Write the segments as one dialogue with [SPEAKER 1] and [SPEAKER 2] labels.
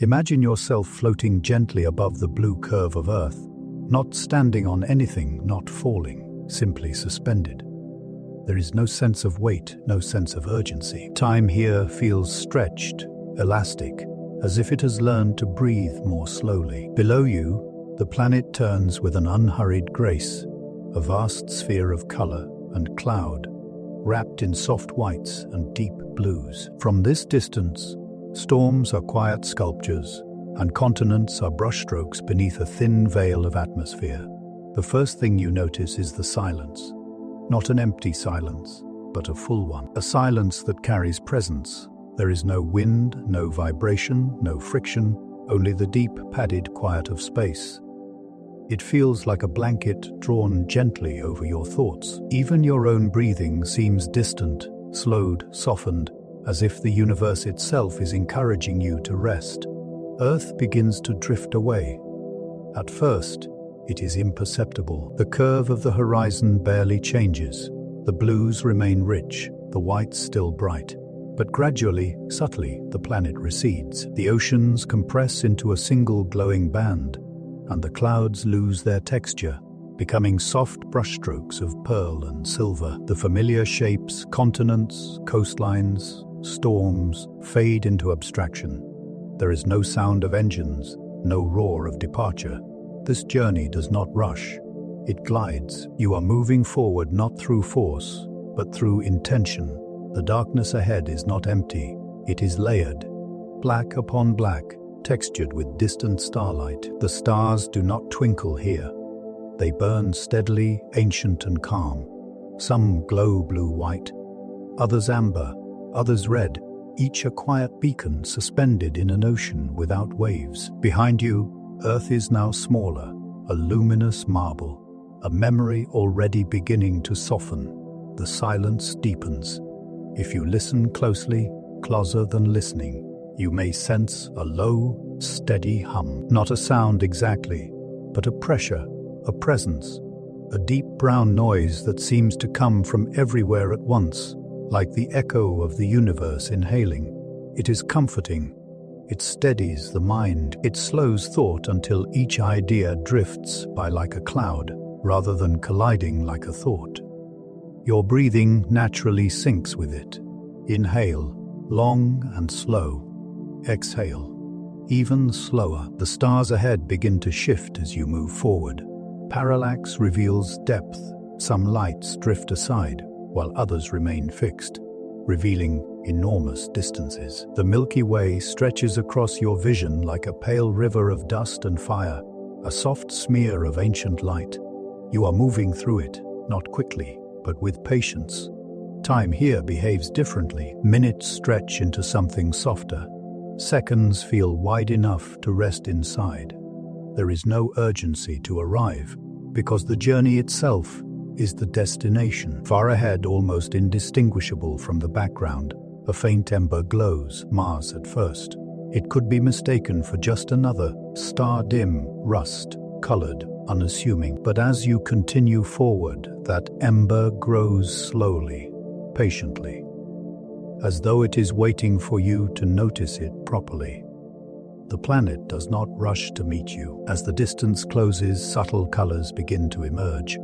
[SPEAKER 1] Imagine yourself floating gently above the blue curve of Earth, not standing on anything, not falling, simply suspended. There is no sense of weight, no sense of urgency. Time here feels stretched, elastic, as if it has learned to breathe more slowly. Below you, the planet turns with an unhurried grace, a vast sphere of color and cloud, wrapped in soft whites and deep blues. From this distance, storms are quiet sculptures, and continents are brushstrokes beneath a thin veil of atmosphere. The first thing you notice is the silence. Not an empty silence, but a full one. A silence that carries presence. There is no wind, no vibration, no friction, only the deep, padded quiet of space. It feels like a blanket drawn gently over your thoughts. Even your own breathing seems distant, slowed, softened, as if the universe itself is encouraging you to rest. Earth begins to drift away. At first, it is imperceptible. The curve of the horizon barely changes. The blues remain rich, the whites still bright. But gradually, subtly, the planet recedes. The oceans compress into a single glowing band, and the clouds lose their texture, becoming soft brushstrokes of pearl and silver. The familiar shapes, continents, coastlines, storms, fade into abstraction. There is no sound of engines, no roar of departure. This journey does not rush. It glides. You are moving forward not through force, but through intention. The darkness ahead is not empty. It is layered, black upon black, textured with distant starlight. The stars do not twinkle here. They burn steadily, ancient and calm. Some glow blue-white, others amber, others red, each a quiet beacon suspended in an ocean without waves. Behind you, Earth is now smaller, a luminous marble, a memory already beginning to soften. The silence deepens. If you listen closely, closer than listening, you may sense a low, steady hum. Not a sound exactly, but a pressure, a presence, a deep brown noise that seems to come from everywhere at once, like the echo of the universe inhaling. It is comforting. It steadies the mind. It slows thought until each idea drifts by like a cloud, rather than colliding like a thought. Your breathing naturally syncs with it. Inhale, long and slow. Exhale, even slower. The stars ahead begin to shift as you move forward. Parallax reveals depth. Some lights drift aside, while others remain fixed, revealing enormous distances. The Milky Way stretches across your vision like a pale river of dust and fire, a soft smear of ancient light. You are moving through it, not quickly, but with patience. Time here behaves differently. Minutes stretch into something softer. Seconds feel wide enough to rest inside. There is no urgency to arrive, because the journey itself is the destination. Far ahead, almost indistinguishable from the background, a faint ember glows, Mars at first. It could be mistaken for just another star, dim, rust-colored, unassuming. But as you continue forward, that ember grows slowly, patiently, as though it is waiting for you to notice it properly. The planet does not rush to meet you. As the distance closes, subtle colors begin to emerge.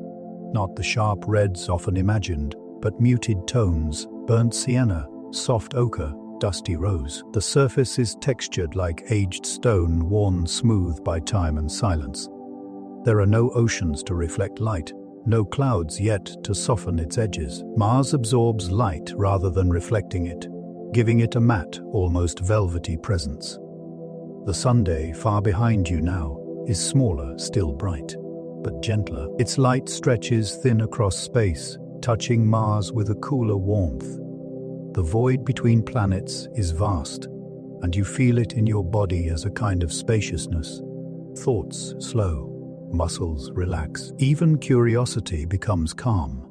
[SPEAKER 1] Not the sharp reds often imagined, but muted tones, burnt sienna, soft ochre, dusty rose. The surface is textured like aged stone worn smooth by time and silence. There are no oceans to reflect light, no clouds yet to soften its edges. Mars absorbs light rather than reflecting it, giving it a matte, almost velvety presence. The Sunday, far behind you now, is smaller, still bright, but gentler. Its light stretches thin across space, touching Mars with a cooler warmth. The void between planets is vast, and you feel it in your body as a kind of spaciousness. Thoughts slow, muscles relax. Even curiosity becomes calm.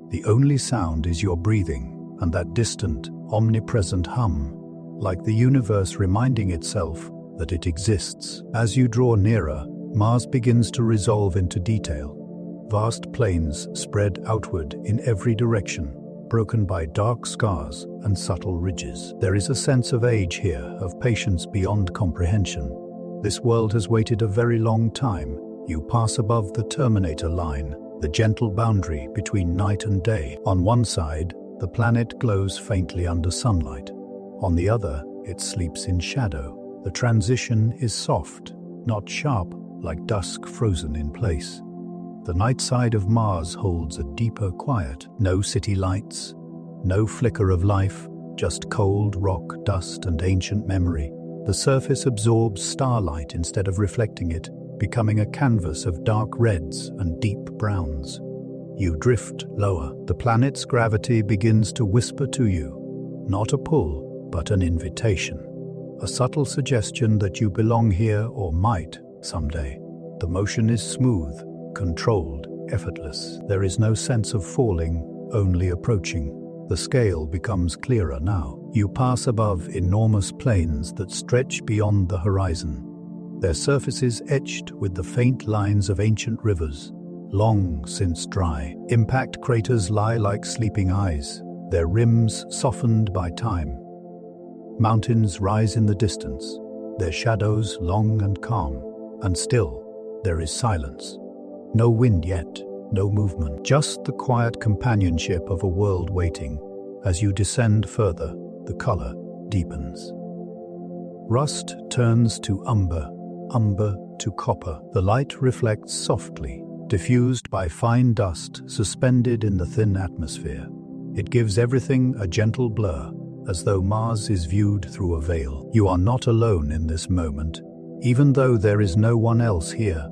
[SPEAKER 1] The only sound is your breathing, and that distant, omnipresent hum, like the universe reminding itself that it exists. As you draw nearer, Mars begins to resolve into detail. Vast plains spread outward in every direction, broken by dark scars and subtle ridges. There is a sense of age here, of patience beyond comprehension. This world has waited a very long time. You pass above the Terminator line, the gentle boundary between night and day. On one side, the planet glows faintly under sunlight. On the other, it sleeps in shadow. The transition is soft, not sharp, like dusk frozen in place. The night side of Mars holds a deeper quiet. No city lights, no flicker of life, just cold rock, dust, and ancient memory. The surface absorbs starlight instead of reflecting it, becoming a canvas of dark reds and deep browns. You drift lower. The planet's gravity begins to whisper to you, not a pull, but an invitation. A subtle suggestion that you belong here or might someday. The motion is smooth, controlled, effortless. There is no sense of falling, only approaching. The scale becomes clearer now. You pass above enormous plains that stretch beyond the horizon. Their surfaces etched with the faint lines of ancient rivers, long since dry. Impact craters lie like sleeping eyes, their rims softened by time. Mountains rise in the distance, their shadows long and calm, and still there is silence. No wind yet, no movement, just the quiet companionship of a world waiting. As you descend further, the color deepens. Rust turns to umber, umber to copper. The light reflects softly, diffused by fine dust suspended in the thin atmosphere. It gives everything a gentle blur, as though Mars is viewed through a veil. You are not alone in this moment, even though there is no one else here.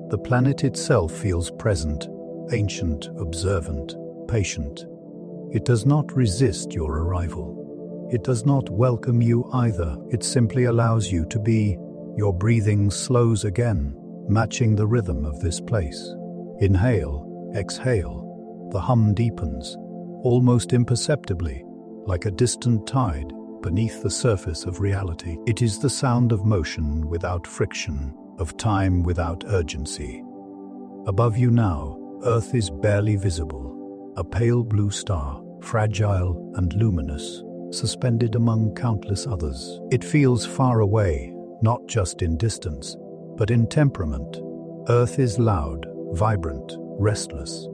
[SPEAKER 1] The planet itself feels present, ancient, observant, patient. It does not resist your arrival. It does not welcome you either. It simply allows you to be. Your breathing slows again, matching the rhythm of this place. Inhale, exhale. The hum deepens, almost imperceptibly, like a distant tide beneath the surface of reality. It is the sound of motion without friction, of time without urgency. Above you now, Earth is barely visible, a pale blue star, fragile and luminous, suspended among countless others. It feels far away, not just in distance, but in temperament. Earth is loud, vibrant, restless.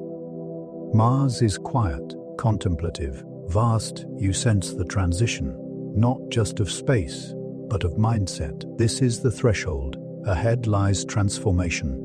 [SPEAKER 1] Mars is quiet, contemplative, vast. You sense the transition, not just of space, but of mindset. This is the threshold. Ahead lies transformation.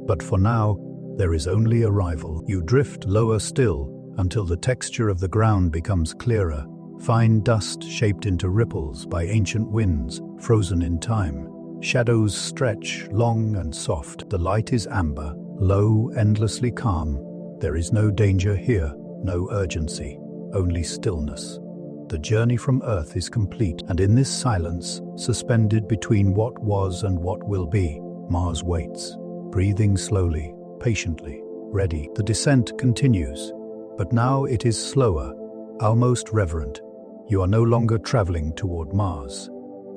[SPEAKER 1] But for now, there is only arrival. You drift lower still until the texture of the ground becomes clearer, fine dust shaped into ripples by ancient winds, frozen in time. Shadows stretch, long and soft. The light is amber, low, endlessly calm. There is no danger here, no urgency, only stillness. The journey from Earth is complete, and in this silence, suspended between what was and what will be, Mars waits, breathing slowly, patiently, ready. The descent continues, but now it is slower, almost reverent. You are no longer traveling toward Mars.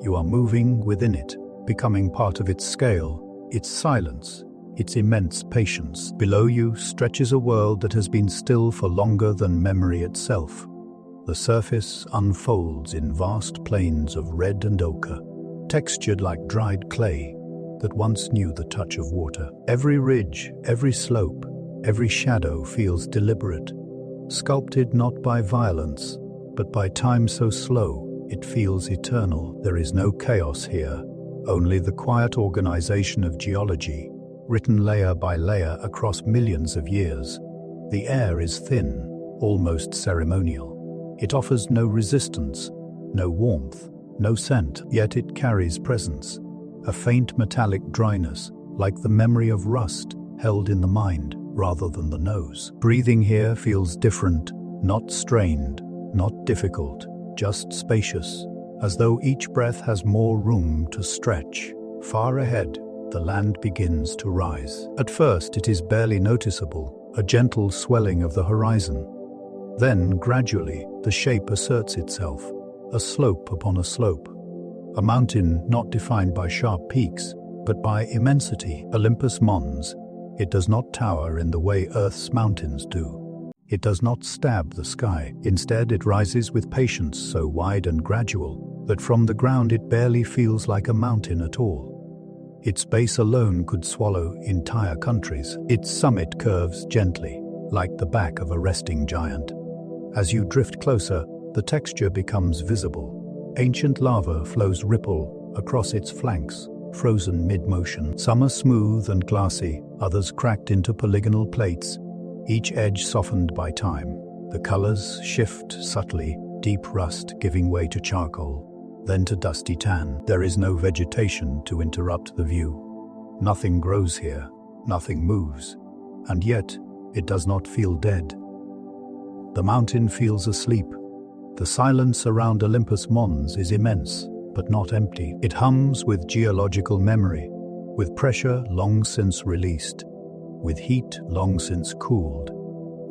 [SPEAKER 1] You are moving within it, becoming part of its scale, its silence, its immense patience. Below you stretches a world that has been still for longer than memory itself. The surface unfolds in vast plains of red and ochre, textured like dried clay that once knew the touch of water. Every ridge, every slope, every shadow feels deliberate, sculpted not by violence, but by time so slow it feels eternal. There is no chaos here, only the quiet organization of geology, written layer by layer across millions of years. The air is thin, almost ceremonial. It offers no resistance, no warmth, no scent, yet it carries presence, a faint metallic dryness, like the memory of rust held in the mind rather than the nose. Breathing here feels different, not strained, not difficult, just spacious, as though each breath has more room to stretch. Far ahead, the land begins to rise. At first, it is barely noticeable, a gentle swelling of the horizon. Then, gradually, the shape asserts itself, a slope upon a slope. A mountain not defined by sharp peaks, but by immensity. Olympus Mons, it does not tower in the way Earth's mountains do. It does not stab the sky. Instead, it rises with patience so wide and gradual that from the ground it barely feels like a mountain at all. Its base alone could swallow entire countries. Its summit curves gently, like the back of a resting giant. As you drift closer, the texture becomes visible. Ancient lava flows ripple across its flanks, frozen mid-motion. Some are smooth and glassy, others cracked into polygonal plates, each edge softened by time. The colors shift subtly, deep rust giving way to charcoal, then to dusty tan. There is no vegetation to interrupt the view. Nothing grows here, nothing moves, and yet it does not feel dead. The mountain feels asleep. The silence around Olympus Mons is immense, but not empty. It hums with geological memory, with pressure long since released, with heat long since cooled.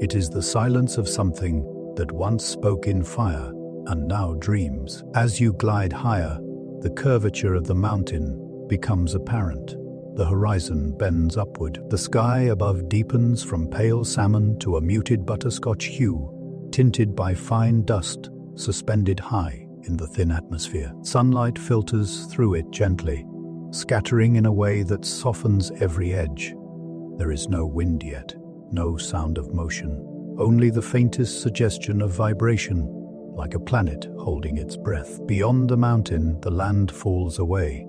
[SPEAKER 1] It is the silence of something that once spoke in fire and now dreams. As you glide higher, the curvature of the mountain becomes apparent. The horizon bends upward. The sky above deepens from pale salmon to a muted butterscotch hue, tinted by fine dust suspended high in the thin atmosphere. Sunlight filters through it gently, scattering in a way that softens every edge. There is no wind yet, no sound of motion, only the faintest suggestion of vibration, like a planet holding its breath. Beyond the mountain, the land falls away.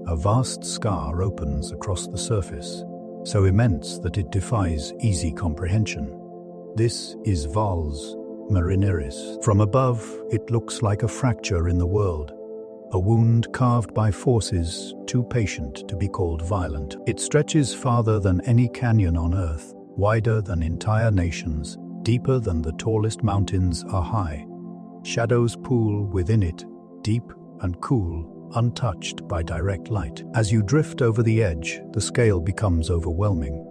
[SPEAKER 1] A vast scar opens across the surface, so immense that it defies easy comprehension. This is Valles Marineris. From above, it looks like a fracture in the world, a wound carved by forces too patient to be called violent. It stretches farther than any canyon on Earth, wider than entire nations, deeper than the tallest mountains are high. Shadows pool within it, deep and cool, untouched by direct light. As you drift over the edge, the scale becomes overwhelming.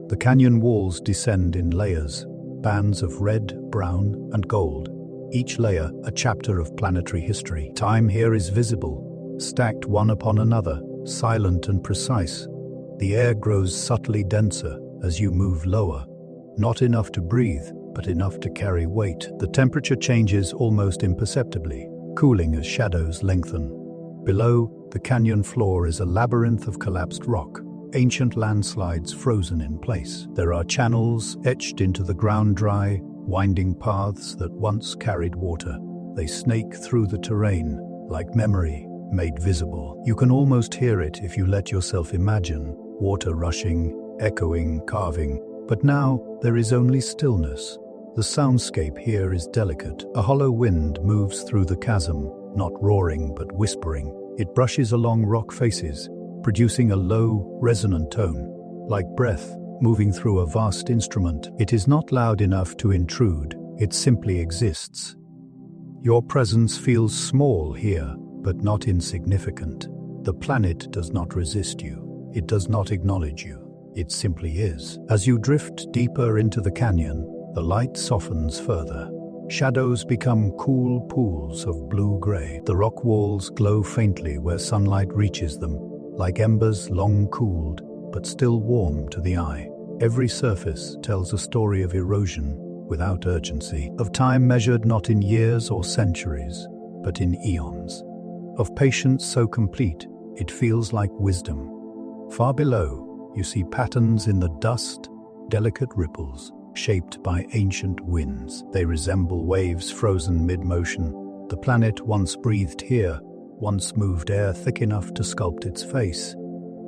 [SPEAKER 1] The canyon walls descend in layers, bands of red, brown, and gold, each layer a chapter of planetary history. Time here is visible, stacked one upon another, silent and precise. The air grows subtly denser as you move lower, not enough to breathe, but enough to carry weight. The temperature changes almost imperceptibly, cooling as shadows lengthen. Below, the canyon floor is a labyrinth of collapsed rock, ancient landslides frozen in place. There are channels etched into the ground, dry, winding paths that once carried water. They snake through the terrain, like memory made visible. You can almost hear it if you let yourself imagine, water rushing, echoing, carving. But now there is only stillness. The soundscape here is delicate. A hollow wind moves through the chasm, not roaring but whispering. It brushes along rock faces, producing a low, resonant tone, like breath moving through a vast instrument. It is not loud enough to intrude, it simply exists. Your presence feels small here, but not insignificant. The planet does not resist you. It does not acknowledge you. It simply is. As you drift deeper into the canyon, the light softens further. Shadows become cool pools of blue-gray. The rock walls glow faintly where sunlight reaches them, like embers long cooled, but still warm to the eye. Every surface tells a story of erosion without urgency, of time measured not in years or centuries, but in eons, of patience so complete it feels like wisdom. Far below, you see patterns in the dust, delicate ripples, shaped by ancient winds. They resemble waves frozen mid-motion. The planet once breathed here, once moved air thick enough to sculpt its face.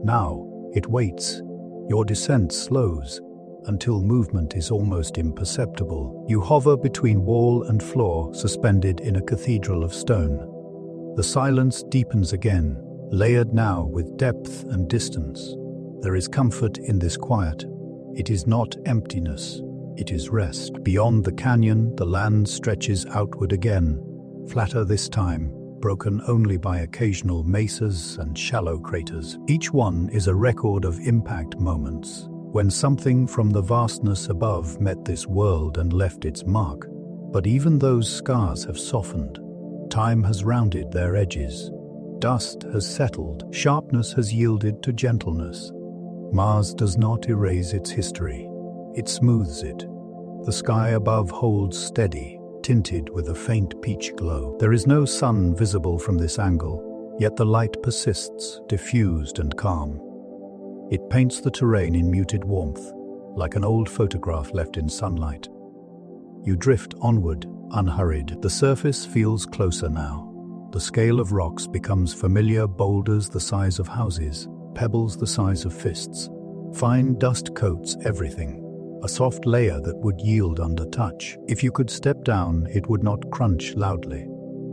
[SPEAKER 1] Now, it waits. Your descent slows, until movement is almost imperceptible. You hover between wall and floor, suspended in a cathedral of stone. The silence deepens again, layered now with depth and distance. There is comfort in this quiet. It is not emptiness, it is rest. Beyond the canyon, the land stretches outward again, flatter this time, broken only by occasional mesas and shallow craters. Each one is a record of impact moments, when something from the vastness above met this world and left its mark. But even those scars have softened. Time has rounded their edges. Dust has settled. Sharpness has yielded to gentleness. Mars does not erase its history. It smooths it. The sky above holds steady, tinted with a faint peach glow. There is no sun visible from this angle, yet the light persists, diffused and calm. It paints the terrain in muted warmth, like an old photograph left in sunlight. You drift onward, unhurried. The surface feels closer now. The scale of rocks becomes familiar, boulders the size of houses, pebbles the size of fists. Fine dust coats everything, a soft layer that would yield under touch. If you could step down, it would not crunch loudly.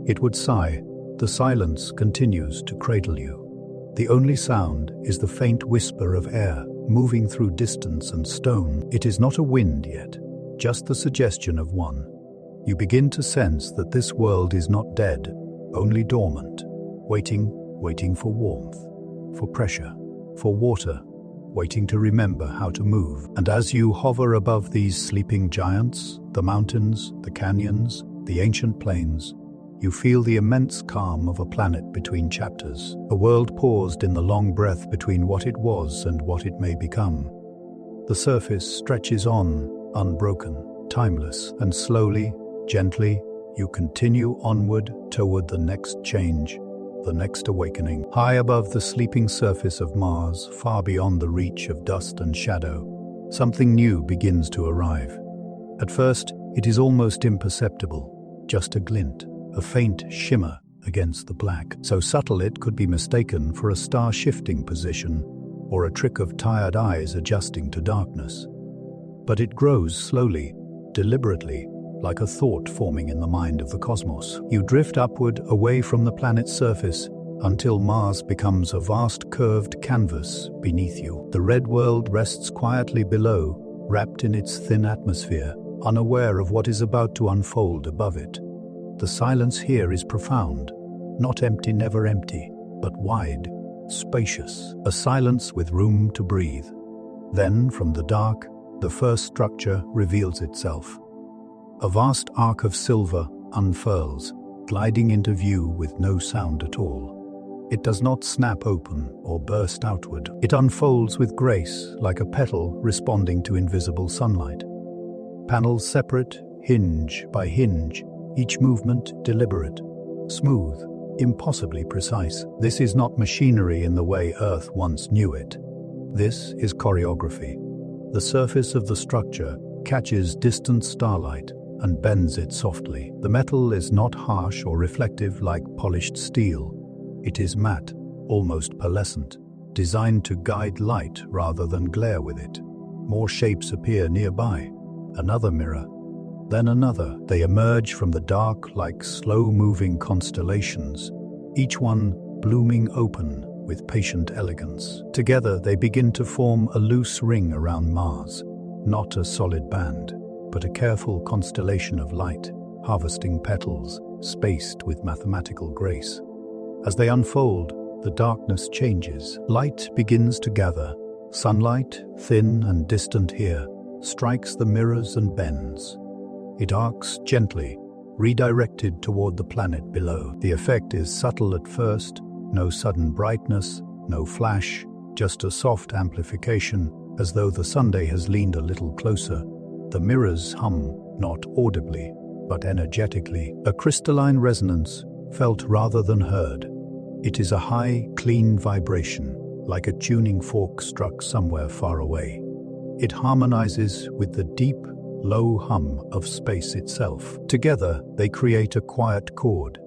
[SPEAKER 1] It would sigh. The silence continues to cradle you. The only sound is the faint whisper of air, moving through distance and stone. It is not a wind yet, just the suggestion of one. You begin to sense that this world is not dead, only dormant, waiting for warmth, for pressure, for water, waiting to remember how to move. And as you hover above these sleeping giants, the mountains, the canyons, the ancient plains, you feel the immense calm of a planet between chapters, a world paused in the long breath between what it was and what it may become. The surface stretches on, unbroken, timeless, and slowly, gently, you continue onward toward the next change, the next awakening. High above the sleeping surface of Mars, far beyond the reach of dust and shadow, something new begins to arrive. At first, it is almost imperceptible, just a glint, a faint shimmer against the black, so subtle it could be mistaken for a star shifting position or a trick of tired eyes adjusting to darkness. But it grows slowly, deliberately, like a thought forming in the mind of the cosmos. You drift upward away from the planet's surface until Mars becomes a vast curved canvas beneath you. The red world rests quietly below, wrapped in its thin atmosphere, unaware of what is about to unfold above it. The silence here is profound, not empty, never empty, but wide, spacious, a silence with room to breathe. Then, from the dark, the first structure reveals itself. A vast arc of silver unfurls, gliding into view with no sound at all. It does not snap open or burst outward. It unfolds with grace, like a petal responding to invisible sunlight. Panels separate, hinge by hinge, each movement deliberate, smooth, impossibly precise. This is not machinery in the way Earth once knew it. This is choreography. The surface of the structure catches distant starlight and bends it softly. The metal is not harsh or reflective like polished steel. It is matte, almost pearlescent, designed to guide light rather than glare with it. More shapes appear nearby. Another mirror, then another. They emerge from the dark like slow-moving constellations, each one blooming open with patient elegance. Together they begin to form a loose ring around Mars, not a solid band, but a careful constellation of light, harvesting petals, spaced with mathematical grace. As they unfold, the darkness changes. Light begins to gather. Sunlight, thin and distant here, strikes the mirrors and bends. It arcs gently, redirected toward the planet below. The effect is subtle at first, no sudden brightness, no flash, just a soft amplification, as though the Sunday has leaned a little closer. The mirrors hum, not audibly, but energetically, a crystalline resonance, felt rather than heard. It is a high, clean vibration, like a tuning fork struck somewhere far away. It harmonizes with the deep, low hum of space itself. Together, they create a quiet chord.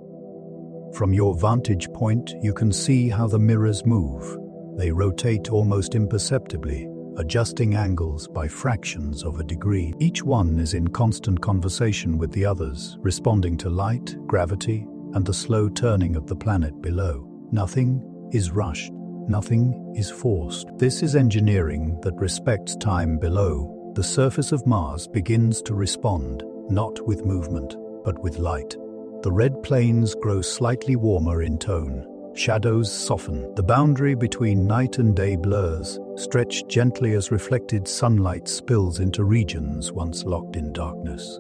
[SPEAKER 1] From your vantage point, you can see how the mirrors move. They rotate almost imperceptibly, adjusting angles by fractions of a degree. Each one is in constant conversation with the others, responding to light, gravity, and the slow turning of the planet below. Nothing is rushed. Nothing is forced. This is engineering that respects time below. The surface of Mars begins to respond, not with movement, but with light. The red plains grow slightly warmer in tone. Shadows soften. The boundary between night and day blurs, stretched gently as reflected sunlight spills into regions once locked in darkness.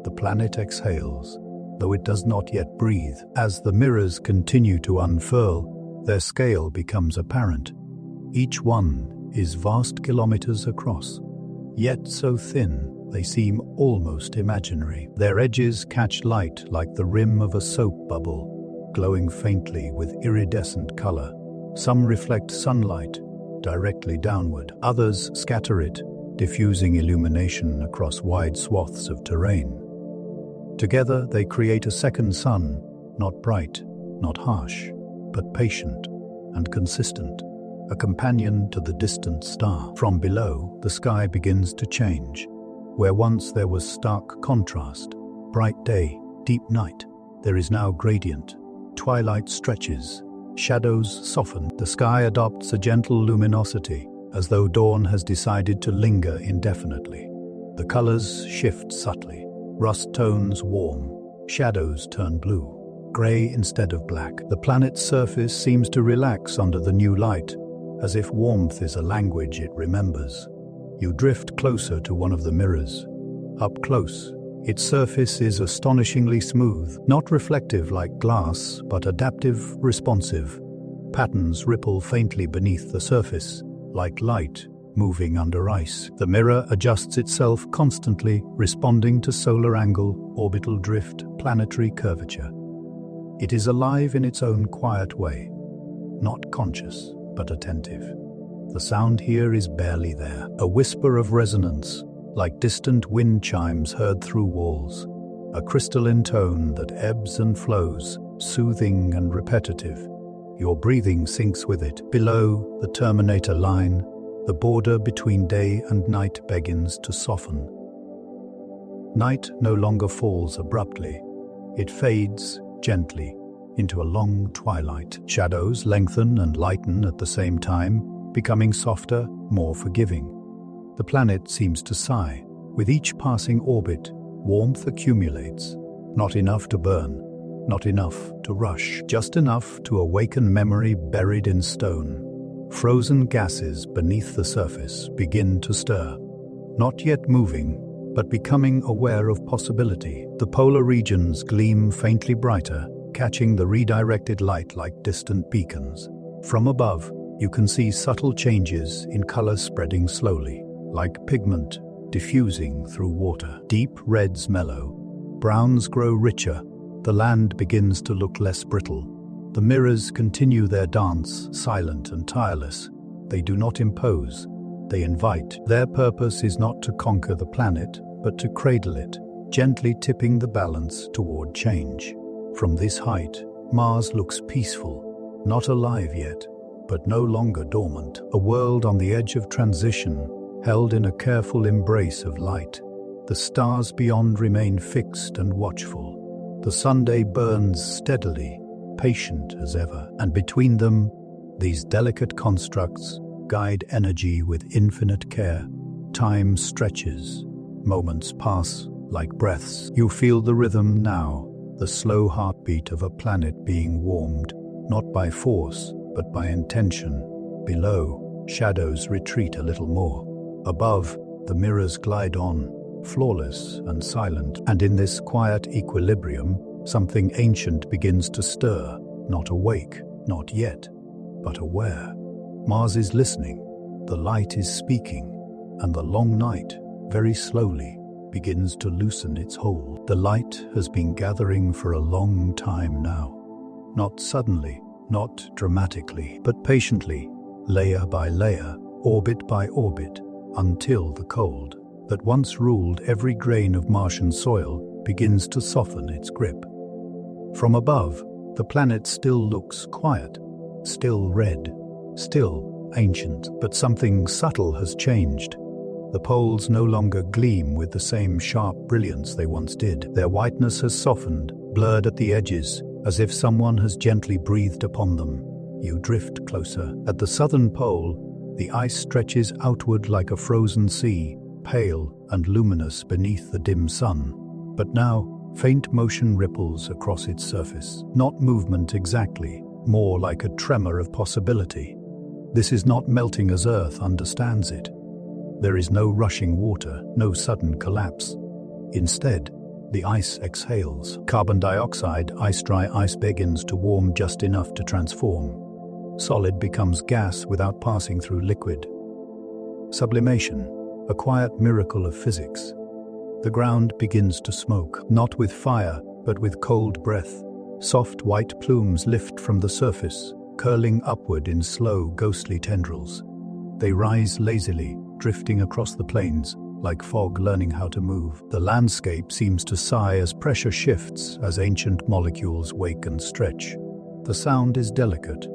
[SPEAKER 1] The planet exhales, though it does not yet breathe. As the mirrors continue to unfurl, their scale becomes apparent. Each one is vast kilometers across. yet so thin they seem almost imaginary. Their edges catch light like the rim of a soap bubble, glowing faintly with iridescent color. Some reflect sunlight directly downward, others scatter it, diffusing illumination across wide swaths of terrain. Together they create a second sun, not bright, not harsh, but patient and consistent, a companion to the distant star. From below, the sky begins to change. Where once there was stark contrast, bright day, deep night, there is now gradient. Twilight stretches, shadows soften, the sky adopts a gentle luminosity, as though dawn has decided to linger indefinitely. The colors shift subtly. Rust tones warm, shadows turn blue, gray instead of black. The planet's surface seems to relax under the new light, as if warmth is a language it remembers. You drift closer to one of the mirrors. Up close, its surface is astonishingly smooth, not reflective like glass, but adaptive, responsive. Patterns ripple faintly beneath the surface, like light moving under ice. The mirror adjusts itself constantly, responding to solar angle, orbital drift, planetary curvature. It is alive in its own quiet way, not conscious, but attentive. The sound here is barely there, a whisper of resonance, like distant wind chimes heard through walls, a crystalline tone that ebbs and flows, soothing and repetitive. Your breathing syncs with it. Below, the terminator line, the border between day and night begins to soften. Night no longer falls abruptly. It fades gently into a long twilight. Shadows lengthen and lighten at the same time, becoming softer, more forgiving. The planet seems to sigh. With each passing orbit, warmth accumulates. Not enough to burn, not enough to rush, just enough to awaken memory buried in stone. Frozen gases beneath the surface begin to stir, not yet moving, but becoming aware of possibility. The polar regions gleam faintly brighter, catching the redirected light like distant beacons. From above, you can see subtle changes in color spreading slowly, like pigment diffusing through water. Deep reds mellow, browns grow richer, the land begins to look less brittle. The mirrors continue their dance, silent and tireless. They do not impose, they invite. Their purpose is not to conquer the planet, but to cradle it, gently tipping the balance toward change. From this height, Mars looks peaceful, not alive yet, but no longer dormant. A world on the edge of transition, held in a careful embrace of light. The stars beyond remain fixed and watchful. The Sunday burns steadily, patient as ever, and between them, these delicate constructs guide energy with infinite care. Time stretches, moments pass like breaths. You feel the rhythm now, the slow heartbeat of a planet being warmed, not by force, but by intention. Below, shadows retreat a little more. Above, the mirrors glide on, flawless and silent, and in this quiet equilibrium, something ancient begins to stir, not awake, not yet, but aware. Mars is listening, the light is speaking, and the long night, very slowly, begins to loosen its hold. The light has been gathering for a long time now. Not suddenly, not dramatically, but patiently, layer by layer, orbit by orbit, until the cold that once ruled every grain of Martian soil begins to soften its grip. From above, the planet still looks quiet, still red, still ancient, but something subtle has changed. The poles no longer gleam with the same sharp brilliance they once did. Their whiteness has softened, blurred at the edges, as if someone has gently breathed upon them. You drift closer. At the southern pole, the ice stretches outward like a frozen sea, pale and luminous beneath the dim sun. But now, faint motion ripples across its surface. Not movement exactly, more like a tremor of possibility. This is not melting as Earth understands it. There is no rushing water, no sudden collapse. Instead, the ice exhales. Carbon dioxide, ice-dry ice begins to warm just enough to transform. Solid becomes gas without passing through liquid. Sublimation. a quiet miracle of physics. The ground begins to smoke, not with fire, but with cold breath. Soft white plumes lift from the surface, curling upward in slow, ghostly tendrils. They rise lazily, drifting across the plains, like fog learning how to move. The landscape seems to sigh as pressure shifts, as ancient molecules wake and stretch. The sound is delicate,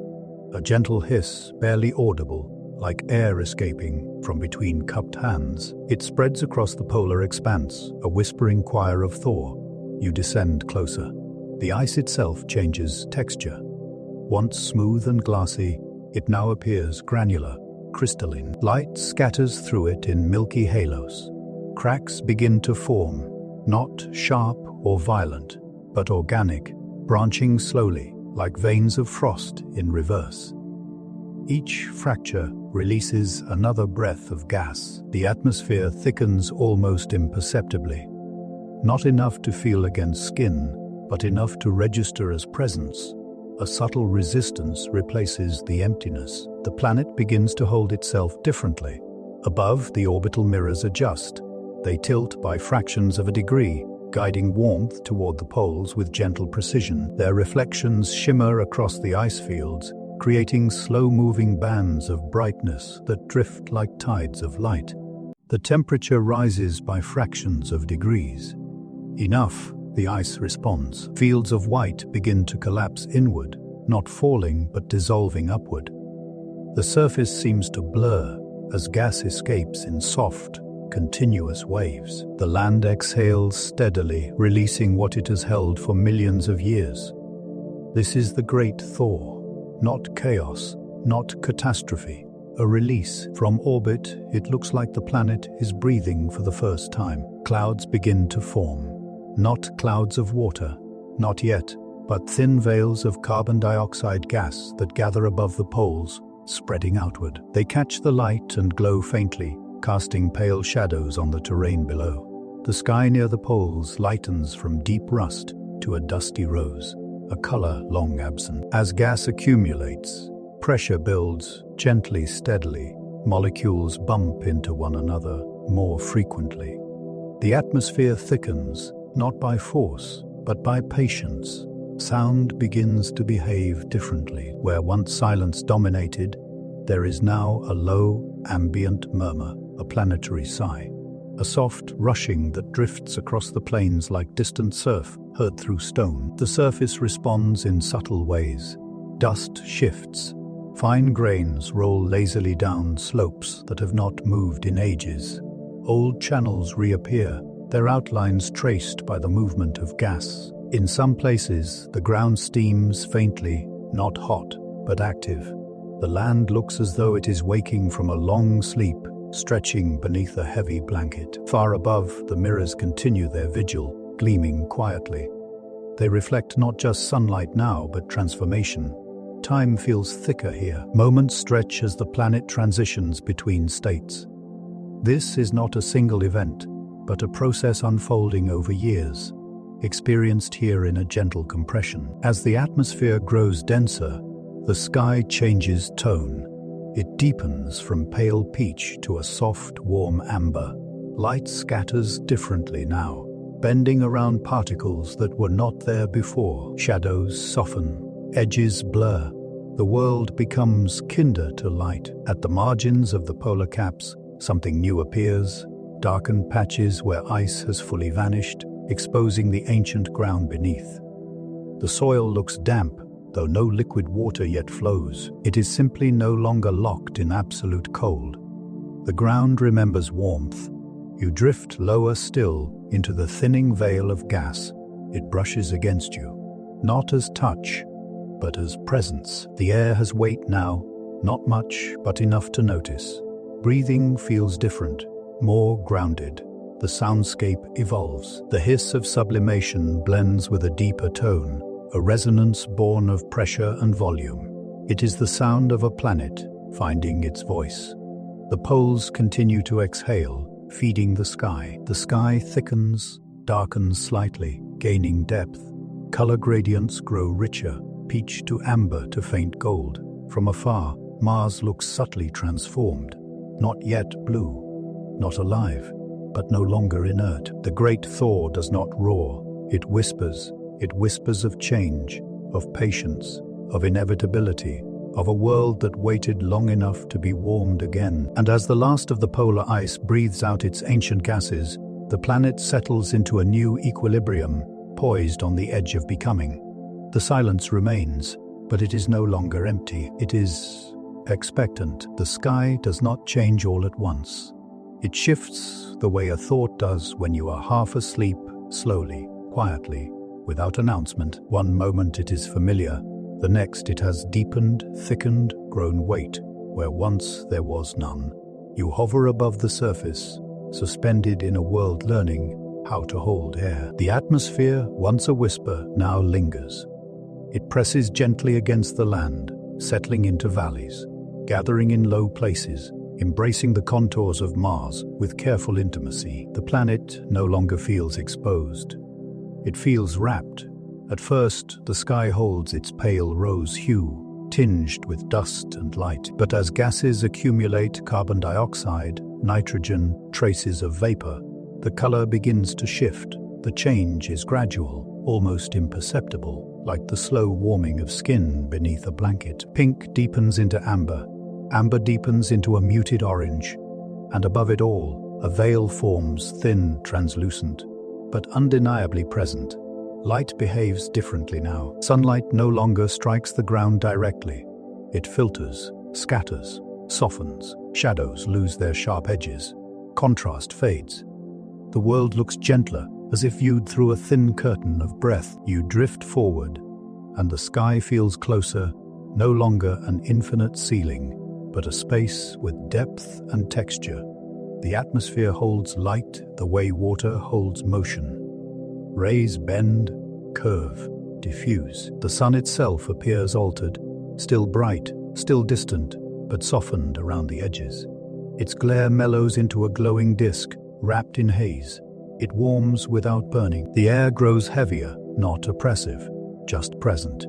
[SPEAKER 1] a gentle hiss, barely audible, like air escaping from between cupped hands. It spreads across the polar expanse, a whispering choir of thaw. You descend closer. The ice itself changes texture. Once smooth and glassy, it now appears granular, crystalline. Light scatters through it in milky halos. Cracks begin to form, not sharp or violent, but organic, branching slowly, like veins of frost in reverse. Each fracture releases another breath of gas. The atmosphere thickens almost imperceptibly. Not enough to feel against skin, but enough to register as presence. A subtle resistance replaces the emptiness. The planet begins to hold itself differently. Above, the orbital mirrors adjust. They tilt by fractions of a degree, guiding warmth toward the poles with gentle precision. Their reflections shimmer across the ice fields, creating slow-moving bands of brightness that drift like tides of light. The temperature rises by fractions of degrees. Enough, the ice responds. Fields of white begin to collapse inward, not falling but dissolving upward. The surface seems to blur as gas escapes in soft, continuous waves. The land exhales steadily, releasing what it has held for millions of years. This is the great thaw. Not chaos, not catastrophe. A release. From orbit, it looks like the planet is breathing for the first time. Clouds begin to form. Not clouds of water, not yet, but thin veils of carbon dioxide gas that gather above the poles, spreading outward. They catch the light and glow faintly, casting pale shadows on the terrain below. The sky near the poles lightens from deep rust to a dusty rose, a color long absent. As gas accumulates, pressure builds gently, steadily. Molecules bump into one another more frequently. The atmosphere thickens, not by force, but by patience. Sound begins to behave differently. Where once silence dominated, there is now a low, ambient murmur, a planetary sigh. A soft rushing that drifts across the plains like distant surf heard through stone. The surface responds in subtle ways. Dust shifts. Fine grains roll lazily down slopes that have not moved in ages. Old channels reappear, their outlines traced by the movement of gas. In some places, the ground steams faintly, not hot, but active. The land looks as though it is waking from a long sleep, stretching beneath a heavy blanket. Far above, the mirrors continue their vigil, gleaming quietly. They reflect not just sunlight now, but transformation. Time feels thicker here. Moments stretch as the planet transitions between states. This is not a single event, but a process unfolding over years, experienced here in a gentle compression. As the atmosphere grows denser, the sky changes tone. It deepens from pale peach to a soft, warm amber. Light scatters differently now, bending around particles that were not there before. Shadows soften, edges blur. The world becomes kinder to light. At the margins of the polar caps, something new appears. Darkened patches where ice has fully vanished, exposing the ancient ground beneath. The soil looks damp, though no liquid water yet flows. It is simply no longer locked in absolute cold. The ground remembers warmth. You drift lower still into the thinning veil of gas. It brushes against you, not as touch, but as presence. The air has weight now, not much, but enough to notice. Breathing feels different, more grounded. The soundscape evolves. The hiss of sublimation blends with a deeper tone, a resonance born of pressure and volume. It is the sound of a planet finding its voice. The poles continue to exhale, feeding the sky. The sky thickens, darkens slightly, gaining depth. Color gradients grow richer, peach to amber to faint gold. From afar, Mars looks subtly transformed, not yet blue. not alive, but no longer inert. The great thaw does not roar. It whispers. It whispers of change, of patience, of inevitability, of a world that waited long enough to be warmed again. And as the last of the polar ice breathes out its ancient gases, the planet settles into a new equilibrium, poised on the edge of becoming. The silence remains, but it is no longer empty. It is expectant. The sky does not change all at once. It shifts the way a thought does when you are half asleep, slowly, quietly, without announcement. One moment it is familiar, the next it has deepened, thickened, grown weight, where once there was none. You hover above the surface, suspended in a world learning how to hold air. The atmosphere, once a whisper, now lingers. It presses gently against the land, settling into valleys, gathering in low places, embracing the contours of Mars with careful intimacy. The planet no longer feels exposed. It feels wrapped. At first, the sky holds its pale rose hue, tinged with dust and light. But as gases accumulate, carbon dioxide, nitrogen, traces of vapor, the color begins to shift. The change is gradual, almost imperceptible, like the slow warming of skin beneath a blanket. Pink deepens into amber. Amber deepens into a muted orange. And above it all, a veil forms, thin, translucent, but undeniably present. Light behaves differently now. Sunlight no longer strikes the ground directly. It filters, scatters, softens. Shadows lose their sharp edges. Contrast fades. The world looks gentler, as if viewed through a thin curtain of breath. You drift forward, and the sky feels closer, no longer an infinite ceiling, but a space with depth and texture. The atmosphere holds light the way water holds motion. Rays bend, curve, diffuse. The sun itself appears altered, still bright, still distant, but softened around the edges. Its glare mellows into a glowing disk, wrapped in haze. It warms without burning. The air grows heavier, not oppressive, just present.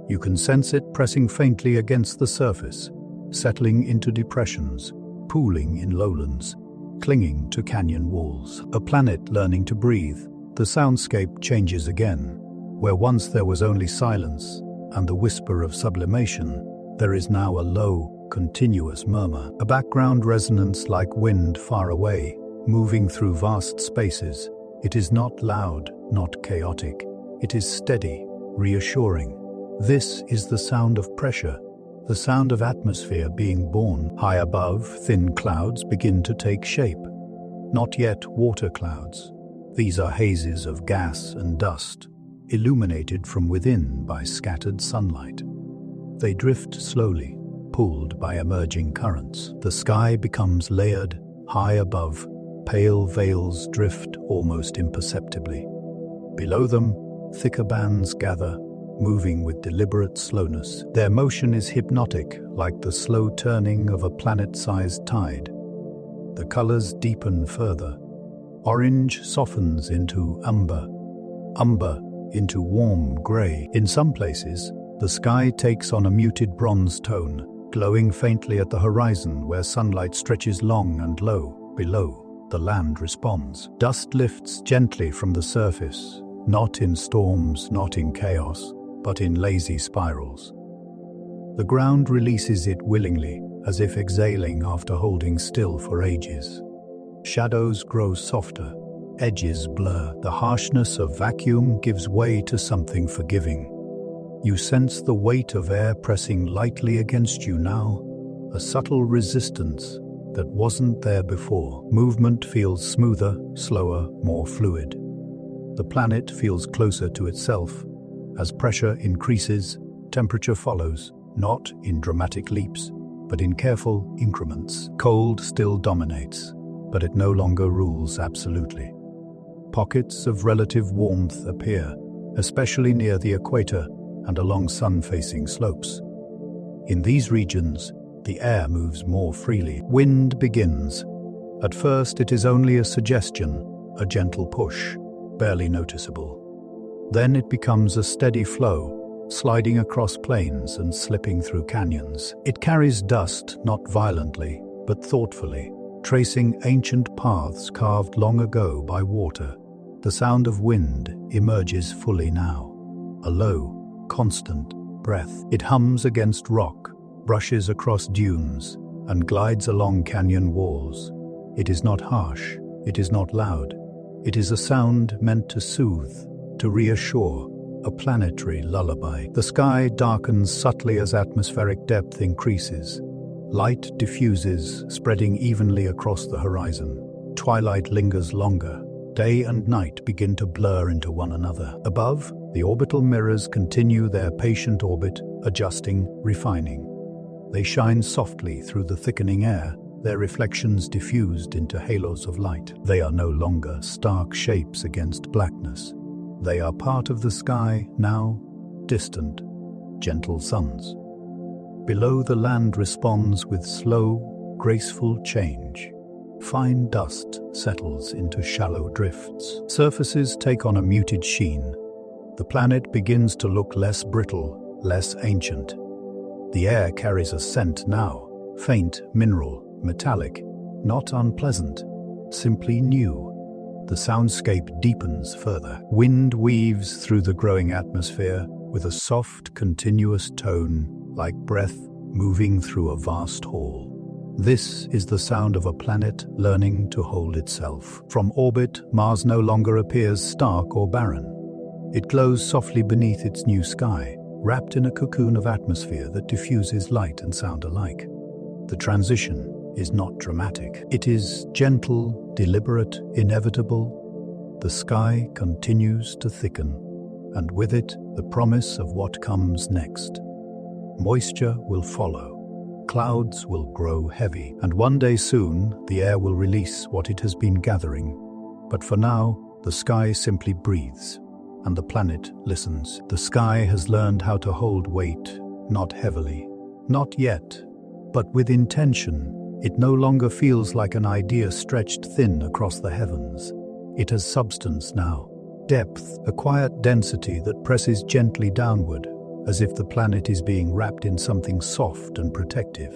[SPEAKER 1] You can sense it pressing faintly against the surface, settling into depressions, pooling in lowlands, clinging to canyon walls. A planet learning to breathe. The soundscape changes again. Where once there was only silence and the whisper of sublimation, there is now a low, continuous murmur, a background resonance like wind far away, moving through vast spaces. It is not loud, not chaotic. It is steady, reassuring. This is the sound of pressure, the sound of atmosphere being born. High above, thin clouds begin to take shape. Not yet water clouds. These are hazes of gas and dust, illuminated from within by scattered sunlight. They drift slowly, pulled by emerging currents. The sky becomes layered, high above. Pale veils drift almost imperceptibly. Below them, thicker bands gather, moving with deliberate slowness. Their motion is hypnotic, like the slow turning of a planet-sized tide. The colors deepen further. Orange softens into umber, umber into warm gray. In some places, the sky takes on a muted bronze tone, glowing faintly at the horizon where sunlight stretches long and low. Below, the land responds. Dust lifts gently from the surface, not in storms, not in chaos, but in lazy spirals. The ground releases it willingly, as if exhaling after holding still for ages. Shadows grow softer, edges blur. The harshness of vacuum gives way to something forgiving. You sense the weight of air pressing lightly against you now, a subtle resistance that wasn't there before. Movement feels smoother, slower, more fluid. The planet feels closer to itself. As pressure increases, temperature follows, not in dramatic leaps, but in careful increments. Cold still dominates, but it no longer rules absolutely. Pockets of relative warmth appear, especially near the equator and along sun-facing slopes. In these regions, the air moves more freely. Wind begins. At first, it is only a suggestion, a gentle push, barely noticeable. Then it becomes a steady flow, sliding across plains and slipping through canyons. It carries dust, not violently, but thoughtfully, tracing ancient paths carved long ago by water. The sound of wind emerges fully now, a low, constant breath. It hums against rock, brushes across dunes, and glides along canyon walls. It is not harsh, it is not loud. It is a sound meant to soothe, to reassure, a planetary lullaby. The sky darkens subtly as atmospheric depth increases. Light diffuses, spreading evenly across the horizon. Twilight lingers longer. Day and night begin to blur into one another. Above, the orbital mirrors continue their patient orbit, adjusting, refining. They shine softly through the thickening air, their reflections diffused into halos of light. They are no longer stark shapes against blackness. They are part of the sky, now distant, gentle suns. Below, the land responds with slow, graceful change. Fine dust settles into shallow drifts. Surfaces take on a muted sheen. The planet begins to look less brittle, less ancient. The air carries a scent now, faint, mineral, metallic, not unpleasant, simply new. The soundscape deepens further. Wind weaves through the growing atmosphere with a soft, continuous tone, like breath moving through a vast hall. This is the sound of a planet learning to hold itself. From orbit, Mars no longer appears stark or barren. It glows softly beneath its new sky, wrapped in a cocoon of atmosphere that diffuses light and sound alike. The transition is not dramatic. It is gentle, deliberate, inevitable. The sky continues to thicken, and with it, the promise of what comes next. Moisture will follow. Clouds will grow heavy, and one day soon, the air will release what it has been gathering. But for now, the sky simply breathes, and the planet listens. The sky has learned how to hold weight, not heavily, not yet, but with intention. It no longer feels like an idea stretched thin across the heavens. It has substance now, depth, a quiet density that presses gently downward, as if the planet is being wrapped in something soft and protective.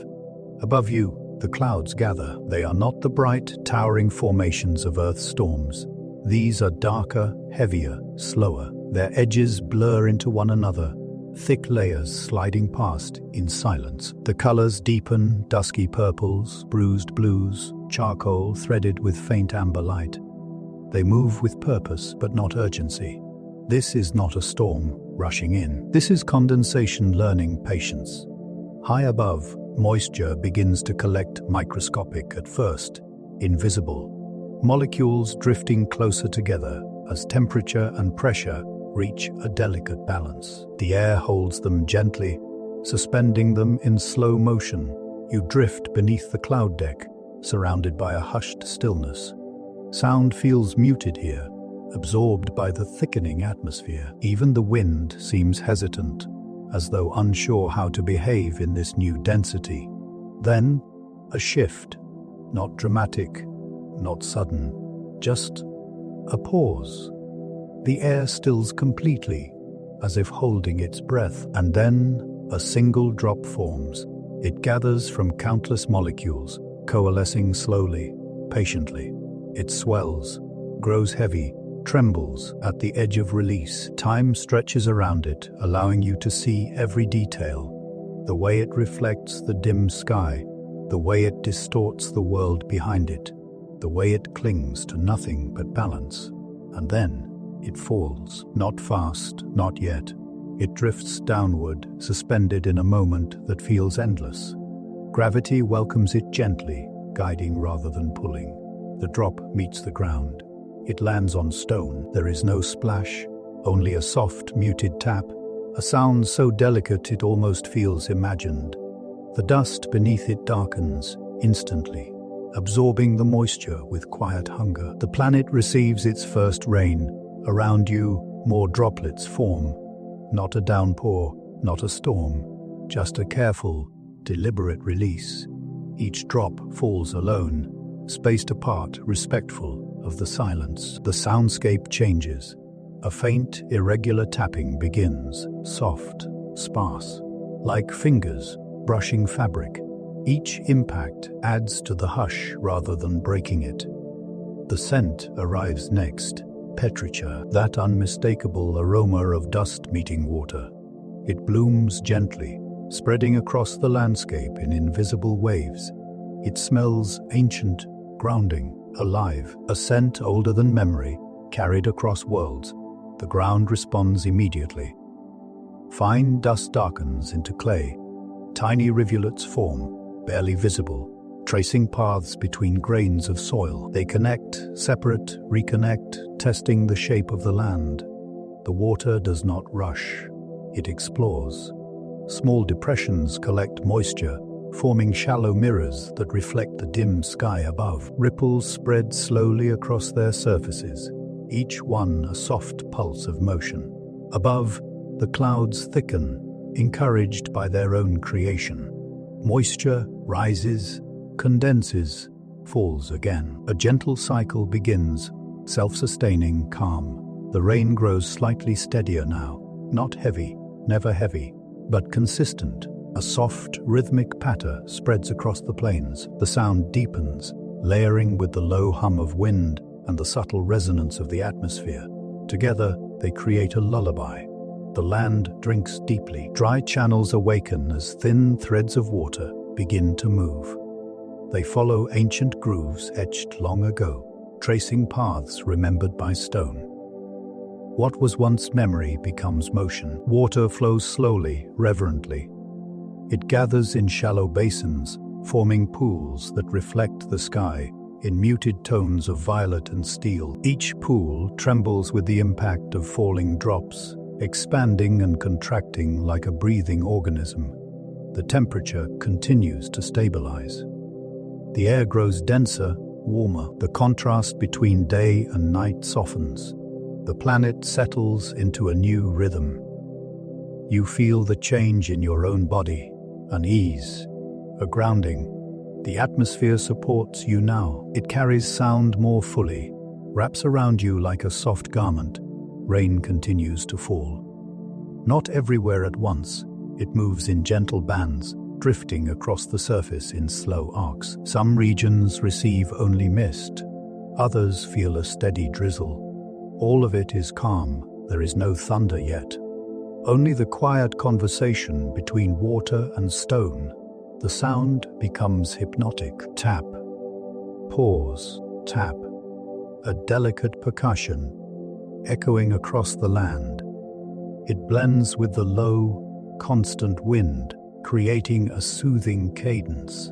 [SPEAKER 1] Above you, the clouds gather. They are not the bright, towering formations of Earth's storms. These are darker, heavier, slower. Their edges blur into one another, thick layers sliding past in silence. The colors deepen, dusky purples, bruised blues, charcoal threaded with faint amber light. They move with purpose, but not urgency. This is not a storm rushing in. This is condensation learning patience. High above, moisture begins to collect, microscopic at first, invisible. Molecules drifting closer together as temperature and pressure reach a delicate balance. The air holds them gently, suspending them in slow motion. You drift beneath the cloud deck, surrounded by a hushed stillness. Sound feels muted here, absorbed by the thickening atmosphere. Even the wind seems hesitant, as though unsure how to behave in this new density. Then, a shift, not dramatic, not sudden, just a pause. The air stills completely, as if holding its breath, and then a single drop forms. It gathers from countless molecules, coalescing slowly, patiently. It swells, grows heavy, trembles at the edge of release. Time stretches around it, allowing you to see every detail. The way it reflects the dim sky, the way it distorts the world behind it, the way it clings to nothing but balance. And then it falls, not fast, not yet. It drifts downward, suspended in a moment that feels endless. Gravity welcomes it gently, guiding rather than pulling. The drop meets the ground. It lands on stone. There is no splash, only a soft, muted tap, a sound so delicate it almost feels imagined. The dust beneath it darkens instantly, absorbing the moisture with quiet hunger. The planet receives its first rain. Around you, more droplets form. Not a downpour, not a storm, just a careful, deliberate release. Each drop falls alone, spaced apart, respectful of the silence. The soundscape changes. A faint, irregular tapping begins, soft, sparse, like fingers brushing fabric. Each impact adds to the hush rather than breaking it. The scent arrives next, petrichor, that unmistakable aroma of dust meeting water. It blooms gently, spreading across the landscape in invisible waves. It smells ancient, grounding, alive, a scent older than memory, carried across worlds. The ground responds immediately. Fine dust darkens into clay. Tiny rivulets form, barely visible, tracing paths between grains of soil. They connect, separate, reconnect, testing the shape of the land. The water does not rush. It explores. Small depressions collect moisture, forming shallow mirrors that reflect the dim sky above. Ripples spread slowly across their surfaces, each one a soft pulse of motion. Above, the clouds thicken, encouraged by their own creation. Moisture rises, condenses, falls again. A gentle cycle begins, self-sustaining, calm. The rain grows slightly steadier now, not heavy, never heavy, but consistent. A soft, rhythmic patter spreads across the plains. The sound deepens, layering with the low hum of wind and the subtle resonance of the atmosphere. Together, they create a lullaby. The land drinks deeply. Dry channels awaken as thin threads of water begin to move. They follow ancient grooves etched long ago, tracing paths remembered by stone. What was once memory becomes motion. Water flows slowly, reverently. It gathers in shallow basins, forming pools that reflect the sky in muted tones of violet and steel. Each pool trembles with the impact of falling drops, expanding and contracting like a breathing organism. The temperature continues to stabilize. The air grows denser, warmer. The contrast between day and night softens. The planet settles into a new rhythm. You feel the change in your own body, an ease, a grounding. The atmosphere supports you now. It carries sound more fully, wraps around you like a soft garment. Rain continues to fall. Not everywhere at once. It moves in gentle bands, drifting across the surface in slow arcs. Some regions receive only mist. Others feel a steady drizzle. All of it is calm. There is no thunder yet. Only the quiet conversation between water and stone. The sound becomes hypnotic. Tap. Pause. Tap. A delicate percussion, echoing across the land. It blends with the low, constant wind, creating a soothing cadence.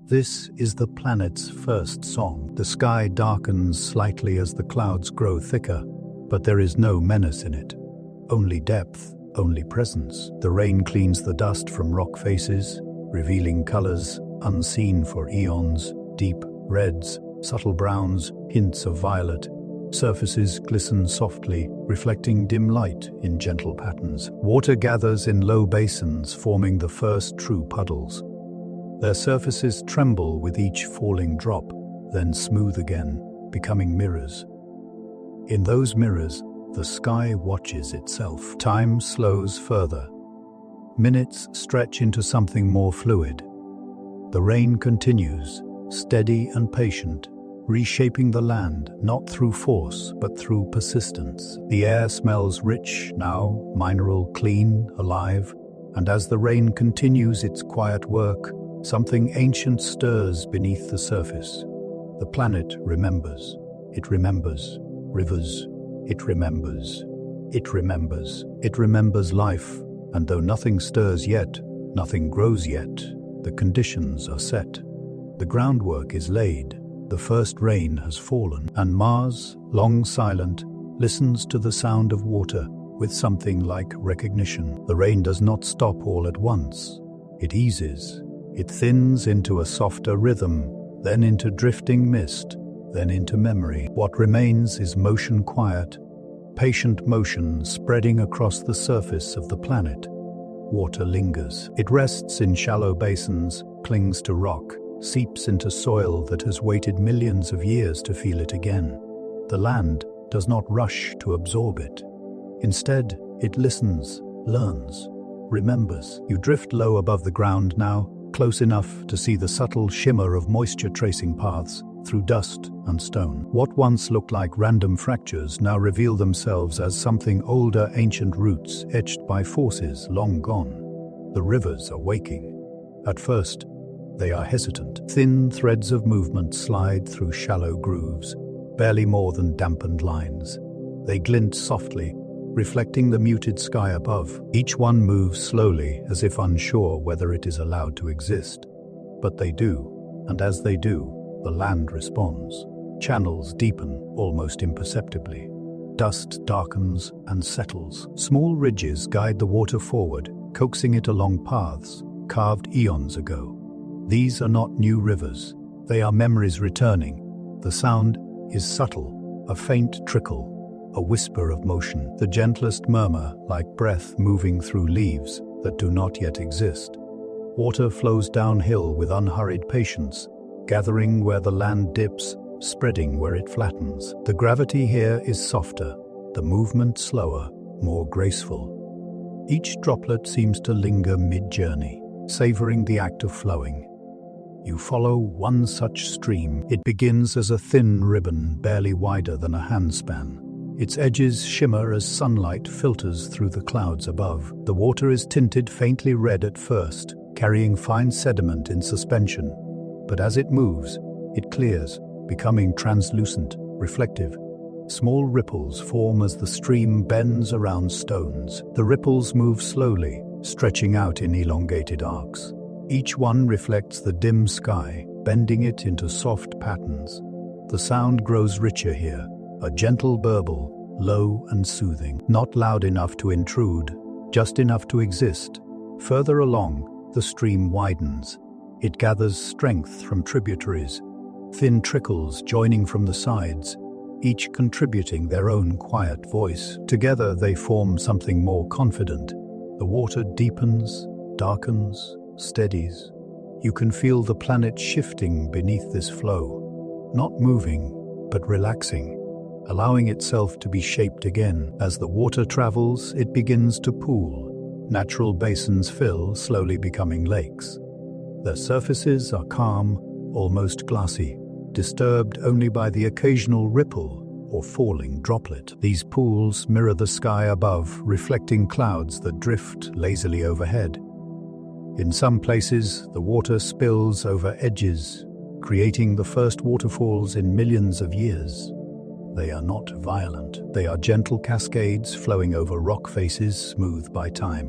[SPEAKER 1] This is the planet's first song. The sky darkens slightly as the clouds grow thicker, but there is no menace in it. Only depth, only presence. The rain cleans the dust from rock faces, revealing colors unseen for eons, deep reds, subtle browns, hints of violet. Surfaces glisten softly, reflecting dim light in gentle patterns. Water gathers in low basins, forming the first true puddles. Their surfaces tremble with each falling drop, then smooth again, becoming mirrors. In those mirrors, the sky watches itself. Time slows further. Minutes stretch into something more fluid. The rain continues, steady and patient, reshaping the land, not through force, but through persistence. The air smells rich now, mineral, clean, alive, and as the rain continues its quiet work, something ancient stirs beneath the surface. The planet remembers. It remembers. Rivers. It remembers. It remembers. It remembers life, and though nothing stirs yet, nothing grows yet, the conditions are set. The groundwork is laid. The first rain has fallen, and Mars, long silent, listens to the sound of water with something like recognition. The rain does not stop all at once. It eases. It thins into a softer rhythm, then into drifting mist, then into memory. What remains is motion quiet, patient motion spreading across the surface of the planet. Water lingers. It rests in shallow basins, clings to rock, seeps into soil that has waited millions of years to feel it again. The land does not rush to absorb it. Instead, it listens, learns, remembers. You drift low above the ground now, close enough to see the subtle shimmer of moisture tracing paths through dust and stone. What once looked like random fractures now reveal themselves as something older, ancient roots etched by forces long gone. The rivers are waking. At first, they are hesitant. Thin threads of movement slide through shallow grooves, barely more than dampened lines. They glint softly, reflecting the muted sky above. Each one moves slowly, as if unsure whether it is allowed to exist. But they do, and as they do, the land responds. Channels deepen almost imperceptibly. Dust darkens and settles. Small ridges guide the water forward, coaxing it along paths carved eons ago. These are not new rivers. They are memories returning. The sound is subtle, a faint trickle, a whisper of motion, the gentlest murmur like breath moving through leaves that do not yet exist. Water flows downhill with unhurried patience, gathering where the land dips, spreading where it flattens. The gravity here is softer, the movement slower, more graceful. Each droplet seems to linger mid-journey, savoring the act of flowing. You follow one such stream. It begins as a thin ribbon, barely wider than a handspan. Its edges shimmer as sunlight filters through the clouds above. The water is tinted faintly red at first, carrying fine sediment in suspension. But as it moves, it clears, becoming translucent, reflective. Small ripples form as the stream bends around stones. The ripples move slowly, stretching out in elongated arcs. Each one reflects the dim sky, bending it into soft patterns. The sound grows richer here, a gentle burble, low and soothing, not loud enough to intrude, just enough to exist. Further along, the stream widens. It gathers strength from tributaries, thin trickles joining from the sides, each contributing their own quiet voice. Together they form something more confident. The water deepens, darkens, steadies. You can feel the planet shifting beneath this flow, not moving, but relaxing, allowing itself to be shaped again. As the water travels, it begins to pool. Natural basins fill, slowly becoming lakes. Their surfaces are calm, almost glassy, disturbed only by the occasional ripple or falling droplet. These pools mirror the sky above, reflecting clouds that drift lazily overhead. In some places, the water spills over edges, creating the first waterfalls in millions of years. They are not violent. They are gentle cascades flowing over rock faces smoothed by time.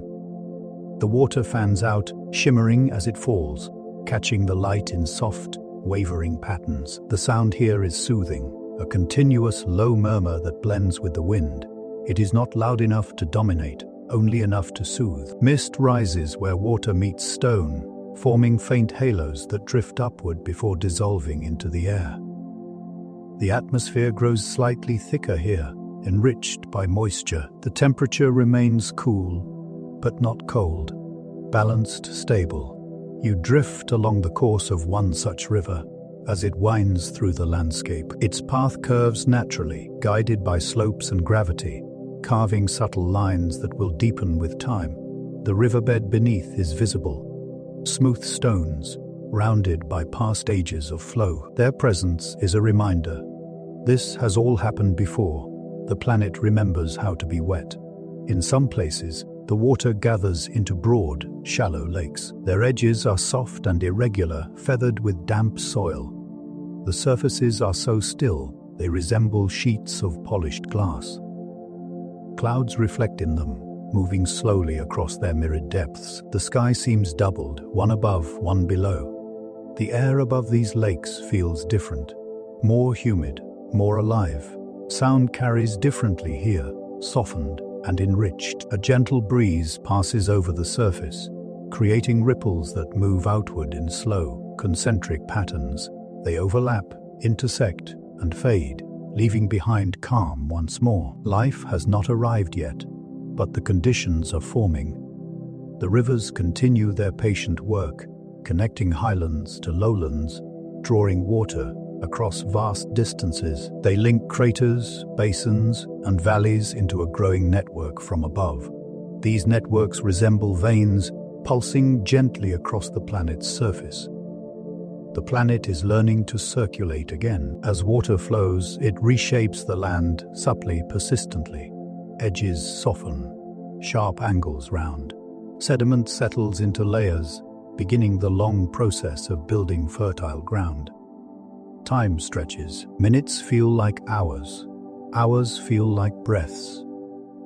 [SPEAKER 1] The water fans out, shimmering as it falls, catching the light in soft, wavering patterns. The sound here is soothing, a continuous low murmur that blends with the wind. It is not loud enough to dominate, only enough to soothe. Mist rises where water meets stone, forming faint halos that drift upward before dissolving into the air. The atmosphere grows slightly thicker here, enriched by moisture. The temperature remains cool, but not cold, balanced, stable. You drift along the course of one such river as it winds through the landscape. Its path curves naturally, guided by slopes and gravity, carving subtle lines that will deepen with time. The riverbed beneath is visible. Smooth stones, rounded by past ages of flow. Their presence is a reminder. This has all happened before. The planet remembers how to be wet. In some places, the water gathers into broad, shallow lakes. Their edges are soft and irregular, feathered with damp soil. The surfaces are so still, they resemble sheets of polished glass. Clouds reflect in them, moving slowly across their mirrored depths. The sky seems doubled, one above, one below. The air above these lakes feels different, more humid, more alive. Sound carries differently here, softened and enriched. A gentle breeze passes over the surface, creating ripples that move outward in slow, concentric patterns. They overlap, intersect, and fade, leaving behind calm once more. Life has not arrived yet, but the conditions are forming. The rivers continue their patient work, connecting highlands to lowlands, drawing water across vast distances. They link craters, basins, and valleys into a growing network from above. These networks resemble veins, pulsing gently across the planet's surface. The planet is learning to circulate again. As water flows, it reshapes the land subtly, persistently. Edges soften, sharp angles round. Sediment settles into layers, beginning the long process of building fertile ground. Time stretches. Minutes feel like hours. Hours feel like breaths.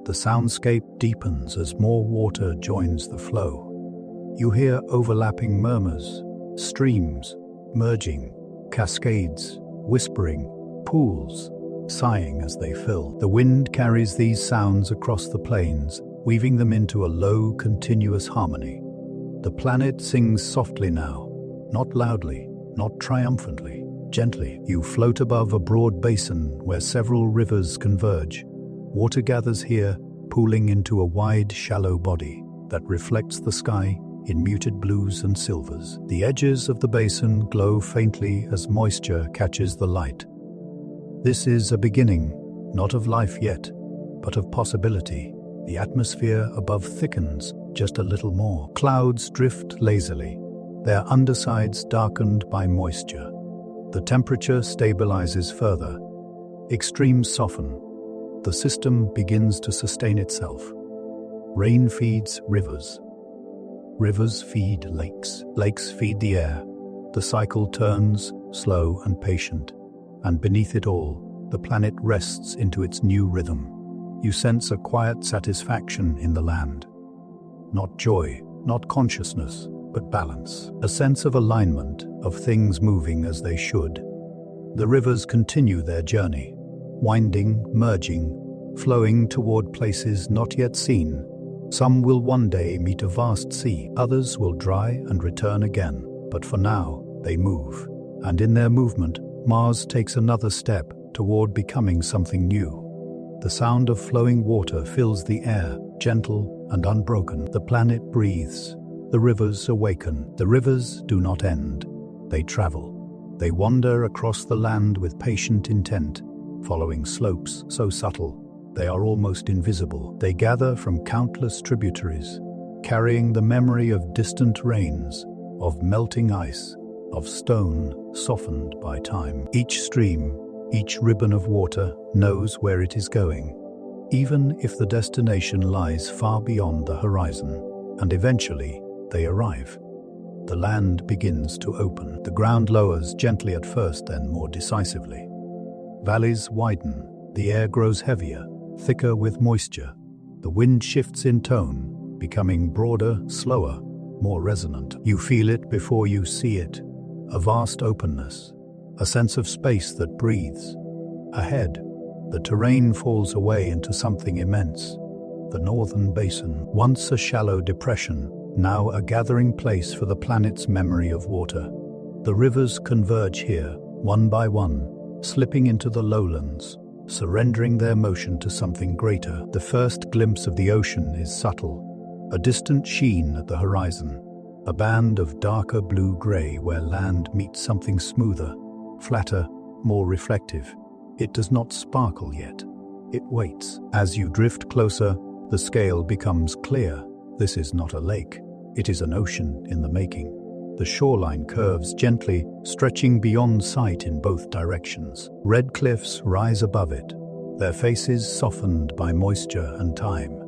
[SPEAKER 1] The soundscape deepens as more water joins the flow. You hear overlapping murmurs, streams, merging, cascades, whispering, pools, sighing as they fill. The wind carries these sounds across the plains, weaving them into a low, continuous harmony. The planet sings softly now, not loudly, not triumphantly, gently. You float above a broad basin where several rivers converge. Water gathers here, pooling into a wide, shallow body that reflects the sky in muted blues and silvers. The edges of the basin glow faintly as moisture catches the light. This is a beginning, not of life yet, but of possibility. The atmosphere above thickens just a little more. Clouds drift lazily, their undersides darkened by moisture. The temperature stabilizes further. Extremes soften. The system begins to sustain itself. Rain feeds rivers. Rivers feed lakes. Lakes feed the air. The cycle turns, slow and patient. And beneath it all, the planet rests into its new rhythm. You sense a quiet satisfaction in the land. Not joy, not consciousness, but balance. A sense of alignment, of things moving as they should. The rivers continue their journey, winding, merging, flowing toward places not yet seen. Some will one day meet a vast sea, others will dry and return again. But for now, they move. And in their movement, Mars takes another step toward becoming something new. The sound of flowing water fills the air, gentle and unbroken. The planet breathes. The rivers awaken. The rivers do not end. They travel. They wander across the land with patient intent, following slopes so subtle they are almost invisible. They gather from countless tributaries, carrying the memory of distant rains, of melting ice, of stone softened by time. Each stream, each ribbon of water knows where it is going, even if the destination lies far beyond the horizon. And eventually, they arrive. The land begins to open. The ground lowers gently at first, then more decisively. Valleys widen. The air grows heavier, thicker with moisture. The wind shifts in tone, becoming broader, slower, more resonant. You feel it before you see it. A vast openness, a sense of space that breathes. Ahead, the terrain falls away into something immense. The northern basin, once a shallow depression, now a gathering place for the planet's memory of water. The rivers converge here, one by one, slipping into the lowlands, surrendering their motion to something greater. The first glimpse of the ocean is subtle, a distant sheen at the horizon, a band of darker blue-gray where land meets something smoother, flatter, more reflective. It does not sparkle yet. It waits. As you drift closer, the scale becomes clear. This is not a lake. It is an ocean in the making. The shoreline curves gently, stretching beyond sight in both directions. Red cliffs rise above it, their faces softened by moisture and time.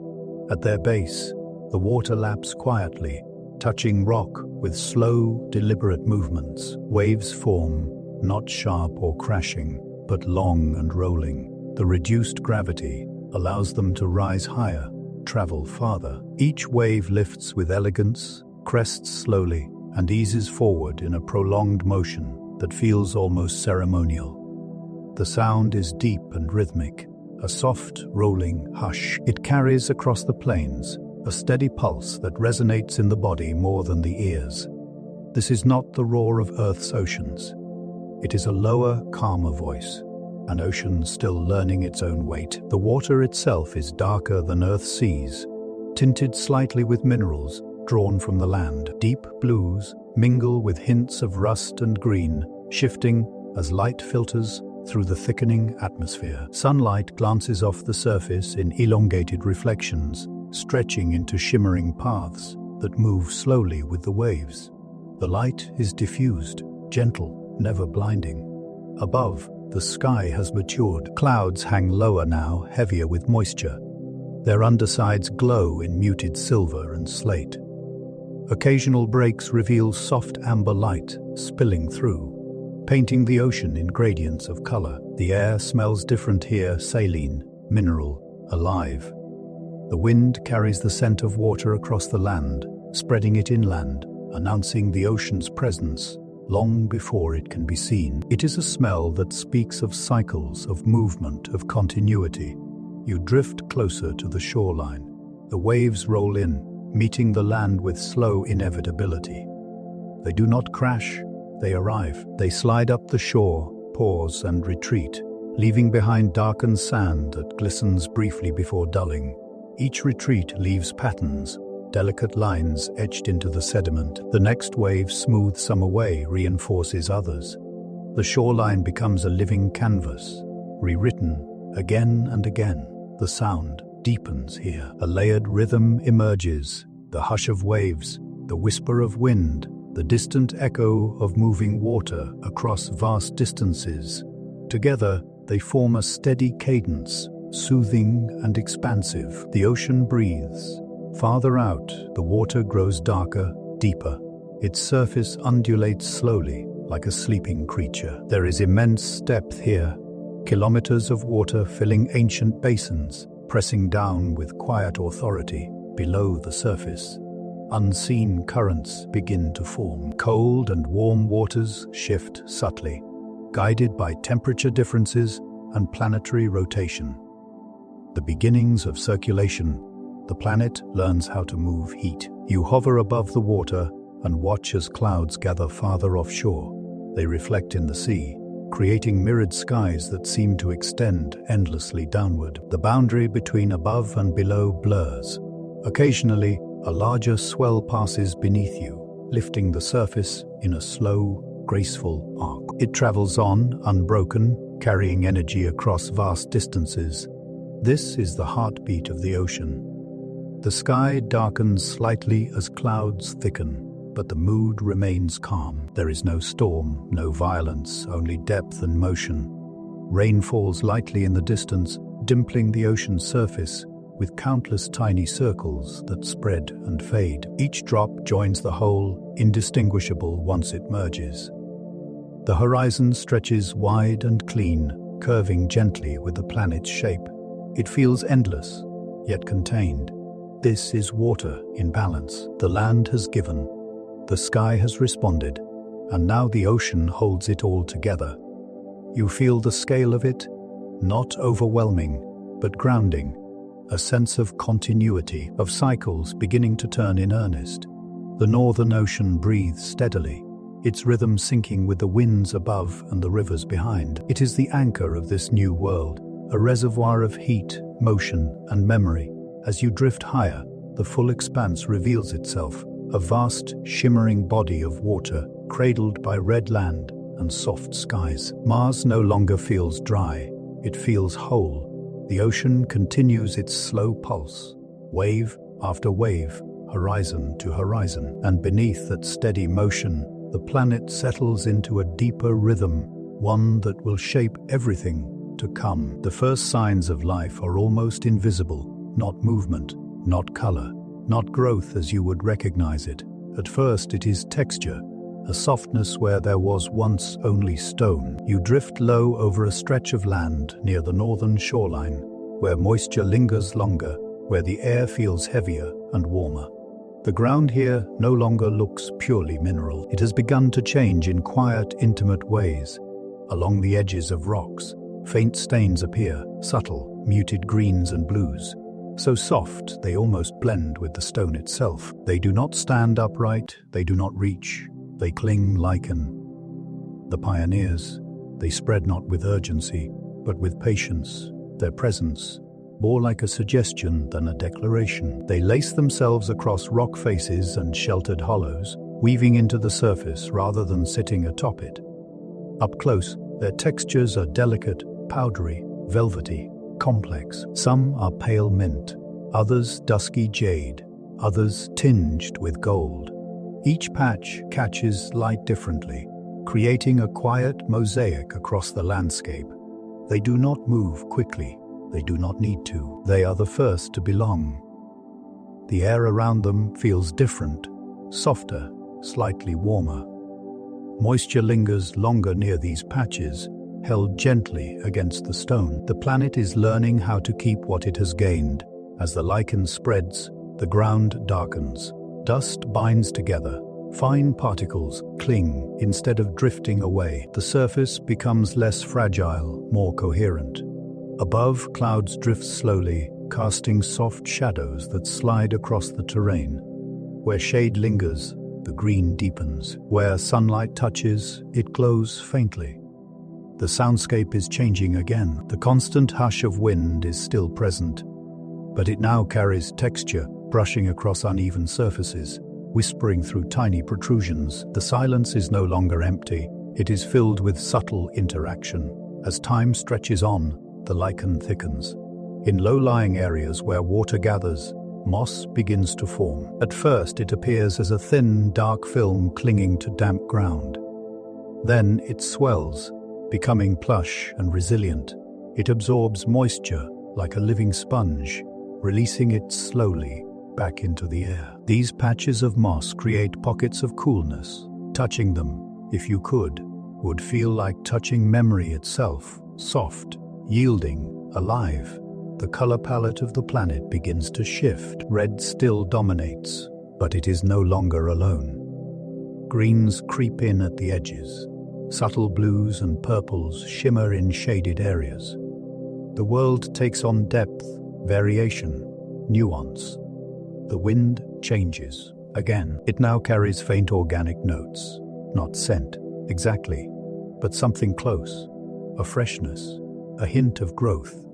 [SPEAKER 1] At their base, the water laps quietly, touching rock with slow, deliberate movements. Waves form, not sharp or crashing, but long and rolling. The reduced gravity allows them to rise higher, travel farther. Each wave lifts with elegance, crests slowly, and eases forward in a prolonged motion that feels almost ceremonial. The sound is deep and rhythmic, a soft, rolling hush. It carries across the plains, a steady pulse that resonates in the body more than the ears. This is not the roar of Earth's oceans. It is a lower, calmer voice, an ocean still learning its own weight. The water itself is darker than Earth's seas, tinted slightly with minerals drawn from the land. Deep blues mingle with hints of rust and green, shifting as light filters through the thickening atmosphere. Sunlight glances off the surface in elongated reflections, stretching into shimmering paths. that move slowly with the waves. The light is diffused, gentle, never blinding. Above, the sky has matured. Clouds hang lower now, heavier with moisture. Their undersides glow in muted silver and slate. Occasional breaks reveal soft amber light spilling through, painting the ocean in gradients of color. The air smells different here, saline, mineral, alive. The wind carries the scent of water across the land, spreading it inland, announcing the ocean's presence long before it can be seen. It is a smell that speaks of cycles, of movement, of continuity. You drift closer to the shoreline. The waves roll in, meeting the land with slow inevitability. They do not crash, they arrive. They slide up the shore, pause and retreat, leaving behind darkened sand that glistens briefly before dulling. Each retreat leaves patterns, delicate lines etched into the sediment. The next wave smooths some away, reinforces others. The shoreline becomes a living canvas, rewritten again and again. The sound deepens here. A layered rhythm emerges, the hush of waves, the whisper of wind, the distant echo of moving water across vast distances. Together, they form a steady cadence, soothing and expansive. The ocean breathes. Farther out, the water grows darker, deeper. Its surface undulates slowly, like a sleeping creature. There is immense depth here, kilometers of water filling ancient basins, pressing down with quiet authority below the surface. Unseen currents begin to form. Cold and warm waters shift subtly, guided by temperature differences and planetary rotation. The beginnings of circulation. The planet learns how to move heat. You hover above the water and watch as clouds gather farther offshore. They reflect in the sea, creating mirrored skies that seem to extend endlessly downward. The boundary between above and below blurs. Occasionally, a larger swell passes beneath you, lifting the surface in a slow, graceful arc. It travels on, unbroken, carrying energy across vast distances. This is the heartbeat of the ocean. The sky darkens slightly as clouds thicken, but the mood remains calm. There is no storm, no violence, only depth and motion. Rain falls lightly in the distance, dimpling the ocean's surface with countless tiny circles that spread and fade. Each drop joins the whole, indistinguishable once it merges. The horizon stretches wide and clean, curving gently with the planet's shape. It feels endless, yet contained. This is water in balance. The land has given, the sky has responded, and now the ocean holds it all together. You feel the scale of it, not overwhelming, but grounding, a sense of continuity, of cycles beginning to turn in earnest. The northern ocean breathes steadily, its rhythm syncing with the winds above and the rivers behind. It is the anchor of this new world, a reservoir of heat, motion, and memory. As you drift higher, the full expanse reveals itself, a vast, shimmering body of water, cradled by red land and soft skies. Mars no longer feels dry, it feels whole. The ocean continues its slow pulse, wave after wave, horizon to horizon. And beneath that steady motion, the planet settles into a deeper rhythm, one that will shape everything to come. The first signs of life are almost invisible. Not movement, not color, not growth as you would recognize it. At first it is texture, a softness where there was once only stone. You drift low over a stretch of land near the northern shoreline, where moisture lingers longer, where the air feels heavier and warmer. The ground here no longer looks purely mineral. It has begun to change in quiet, intimate ways. Along the edges of rocks, faint stains appear, subtle, muted greens and blues. So soft, they almost blend with the stone itself. They do not stand upright, they do not reach, they cling lichen. The pioneers, they spread not with urgency, but with patience. Their presence, more like a suggestion than a declaration. They lace themselves across rock faces and sheltered hollows, weaving into the surface rather than sitting atop it. Up close, their textures are delicate, powdery, velvety, complex. Some are pale mint, others dusky jade, others tinged with gold. Each patch catches light differently, creating a quiet mosaic across the landscape. They do not move quickly. They do not need to. They are the first to belong. The air around them feels different, softer, slightly warmer. Moisture lingers longer near these patches, held gently against the stone. The planet is learning how to keep what it has gained. As the lichen spreads, the ground darkens. Dust binds together. Fine particles cling instead of drifting away. The surface becomes less fragile, more coherent. Above, clouds drift slowly, casting soft shadows that slide across the terrain. Where shade lingers, the green deepens. Where sunlight touches, it glows faintly. The soundscape is changing again. The constant hush of wind is still present, but it now carries texture, brushing across uneven surfaces, whispering through tiny protrusions. The silence is no longer empty. It is filled with subtle interaction. As time stretches on, the lichen thickens. In low-lying areas where water gathers, moss begins to form. At first, it appears as a thin, dark film clinging to damp ground. Then it swells, becoming plush and resilient. It absorbs moisture like a living sponge, releasing it slowly back into the air. These patches of moss create pockets of coolness. Touching them, if you could, would feel like touching memory itself, soft, yielding, alive. The color palette of the planet begins to shift. Red still dominates, but it is no longer alone. Greens creep in at the edges. Subtle blues and purples shimmer in shaded areas. The world takes on depth, variation, nuance. The wind changes. Again, it now carries faint organic notes. Not scent, exactly, but something close. A freshness, a hint of growth.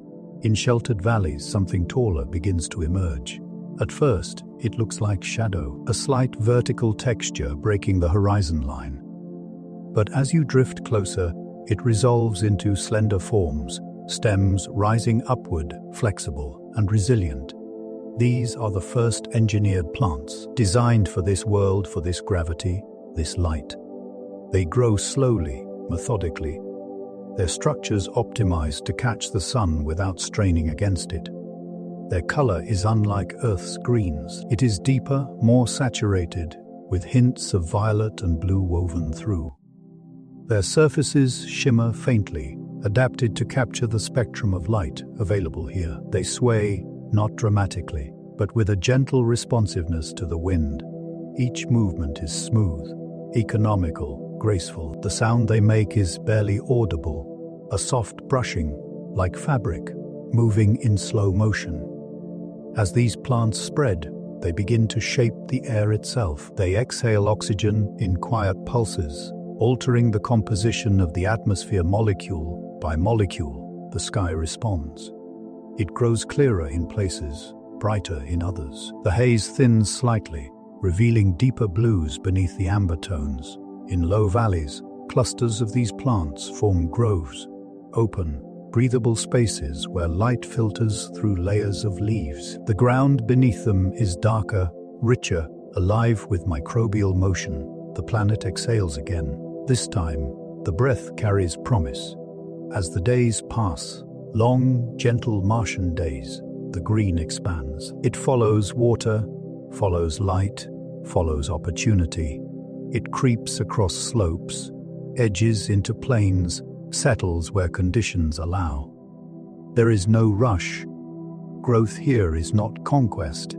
[SPEAKER 1] In sheltered valleys, something taller begins to emerge. At first, it looks like shadow, a slight vertical texture breaking the horizon line. But as you drift closer, it resolves into slender forms, stems rising upward, flexible and resilient. These are the first engineered plants, designed for this world, for this gravity, this light. They grow slowly, methodically. Their structures optimized to catch the sun without straining against it. Their color is unlike Earth's greens. It is deeper, more saturated, with hints of violet and blue woven through. Their surfaces shimmer faintly, adapted to capture the spectrum of light available here. They sway, not dramatically, but with a gentle responsiveness to the wind. Each movement is smooth, economical, graceful. The sound they make is barely audible, a soft brushing, like fabric, moving in slow motion. As these plants spread, they begin to shape the air itself. They exhale oxygen in quiet pulses, altering the composition of the atmosphere molecule by molecule. The sky responds. It grows clearer in places, brighter in others. The haze thins slightly, revealing deeper blues beneath the amber tones. In low valleys, clusters of these plants form groves, open, breathable spaces where light filters through layers of leaves. The ground beneath them is darker, richer, alive with microbial motion. The planet exhales again. This time, the breath carries promise. As the days pass, long, gentle Martian days, the green expands. It follows water, follows light, follows opportunity. It creeps across slopes, edges into plains, settles where conditions allow. There is no rush. Growth here is not conquest.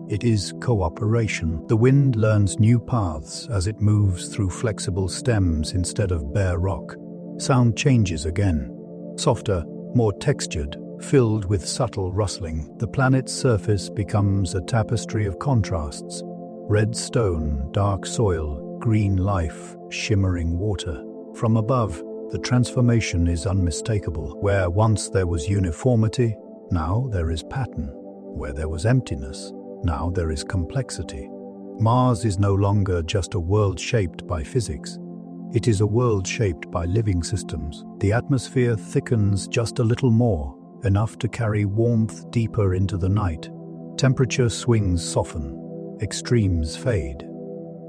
[SPEAKER 1] It is cooperation. The wind learns new paths as it moves through flexible stems instead of bare rock. Sound changes again. Softer, more textured, filled with subtle rustling. The planet's surface becomes a tapestry of contrasts. Red stone, dark soil, green life, shimmering water. From above, the transformation is unmistakable. Where once there was uniformity, now there is pattern. Where there was emptiness, now there is complexity. Mars is no longer just a world shaped by physics. It is a world shaped by living systems. The atmosphere thickens just a little more, enough to carry warmth deeper into the night. Temperature swings soften. extremes fade.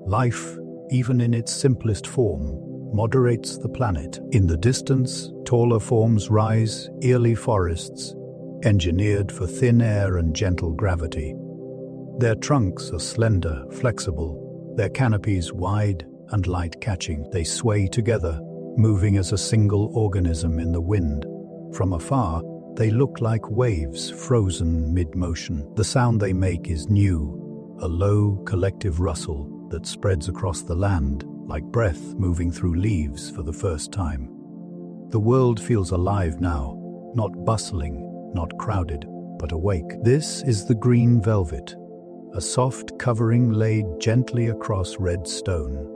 [SPEAKER 1] Life, even in its simplest form, moderates the planet. In the distance, taller forms rise, eerie forests, engineered for thin air and gentle gravity. Their trunks are slender, flexible, their canopies wide and light-catching. They sway together, moving as a single organism in the wind. From afar, they look like waves frozen mid-motion. The sound they make is new, a low, collective rustle that spreads across the land, like breath moving through leaves for the first time. The world feels alive now, not bustling, not crowded, but awake. This is the green velvet, a soft covering laid gently across red stone.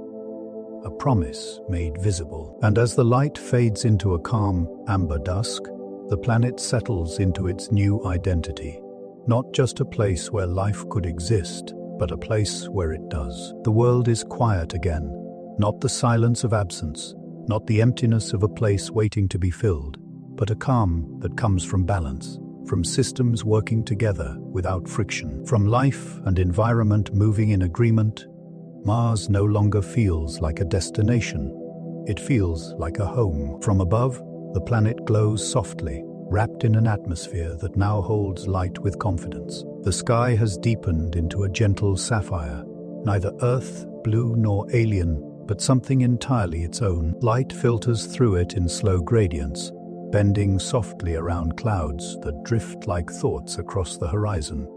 [SPEAKER 1] A promise made visible. And as the light fades into a calm, amber dusk, the planet settles into its new identity. Not just a place where life could exist, but a place where it does. The world is quiet again, not the silence of absence, not the emptiness of a place waiting to be filled, but a calm that comes from balance, from systems working together without friction, from life and environment moving in agreement. Mars no longer feels like a destination. It feels like a home. From above, the planet glows softly, wrapped in an atmosphere that now holds light with confidence. The sky has deepened into a gentle sapphire, neither Earth, blue nor alien, but something entirely its own. Light filters through it in slow gradients, bending softly around clouds that drift like thoughts across the horizon.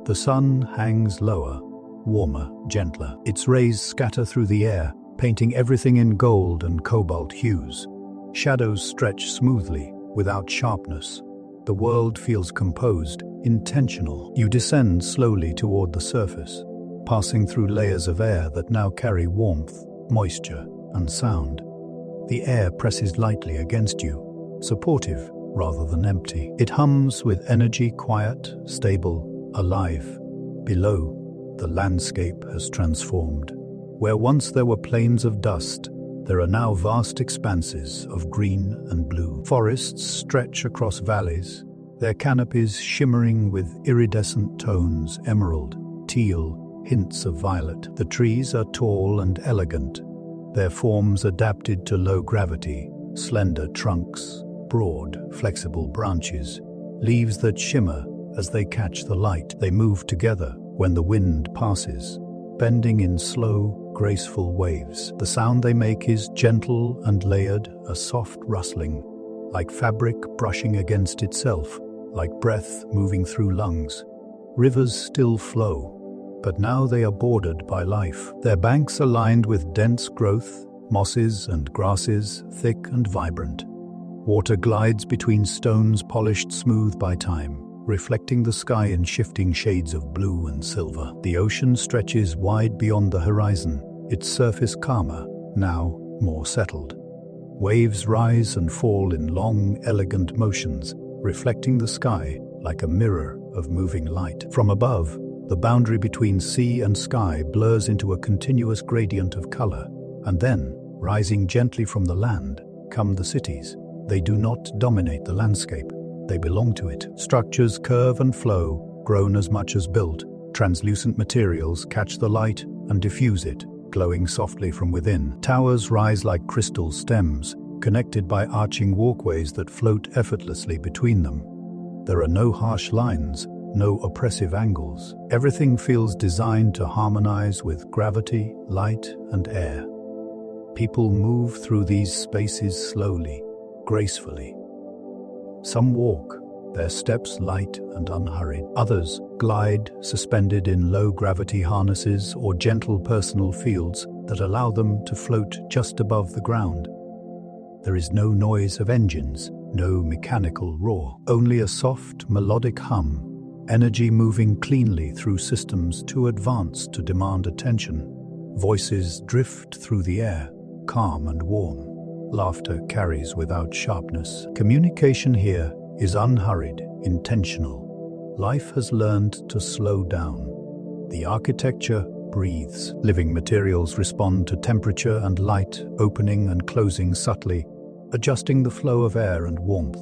[SPEAKER 1] The sun hangs lower, warmer, gentler. Its rays scatter through the air, painting everything in gold and cobalt hues. Shadows stretch smoothly, without sharpness. The world feels composed, intentional. You descend slowly toward the surface, passing through layers of air that now carry warmth, moisture, and sound. The air presses lightly against you, supportive rather than empty. It hums with energy, quiet, stable, alive. Below, the landscape has transformed. Where once there were plains of dust, there are now vast expanses of green and blue. Forests stretch across valleys, their canopies shimmering with iridescent tones, emerald, teal, hints of violet. The trees are tall and elegant, their forms adapted to low gravity, slender trunks, broad, flexible branches, leaves that shimmer as they catch the light. They move together when the wind passes, bending in slow, graceful waves. The sound they make is gentle and layered, a soft rustling, like fabric brushing against itself, like breath moving through lungs. Rivers still flow, but now they are bordered by life. Their banks are lined with dense growth, mosses and grasses, thick and vibrant. Water glides between stones polished smooth by time, reflecting the sky in shifting shades of blue and silver. The ocean stretches wide beyond the horizon, its surface calmer, now more settled. Waves rise and fall in long, elegant motions, reflecting the sky like a mirror of moving light. From above, the boundary between sea and sky blurs into a continuous gradient of color, and then, rising gently from the land, come the cities. They do not dominate the landscape. They belong to it. Structures curve and flow, grown as much as built. Translucent materials catch the light and diffuse it, glowing softly from within. Towers rise like crystal stems, connected by arching walkways that float effortlessly between them. There are no harsh lines, no oppressive angles. Everything feels designed to harmonize with gravity, light, and air. People move through these spaces slowly, gracefully. Some walk, their steps light and unhurried. Others glide, suspended in low-gravity harnesses or gentle personal fields that allow them to float just above the ground. There is no noise of engines, no mechanical roar, only a soft, melodic hum, energy moving cleanly through systems too advanced to demand attention. Voices drift through the air, calm and warm. Laughter carries without sharpness. Communication here is unhurried, intentional. Life has learned to slow down. The architecture breathes. Living materials respond to temperature and light, opening and closing subtly, adjusting the flow of air and warmth.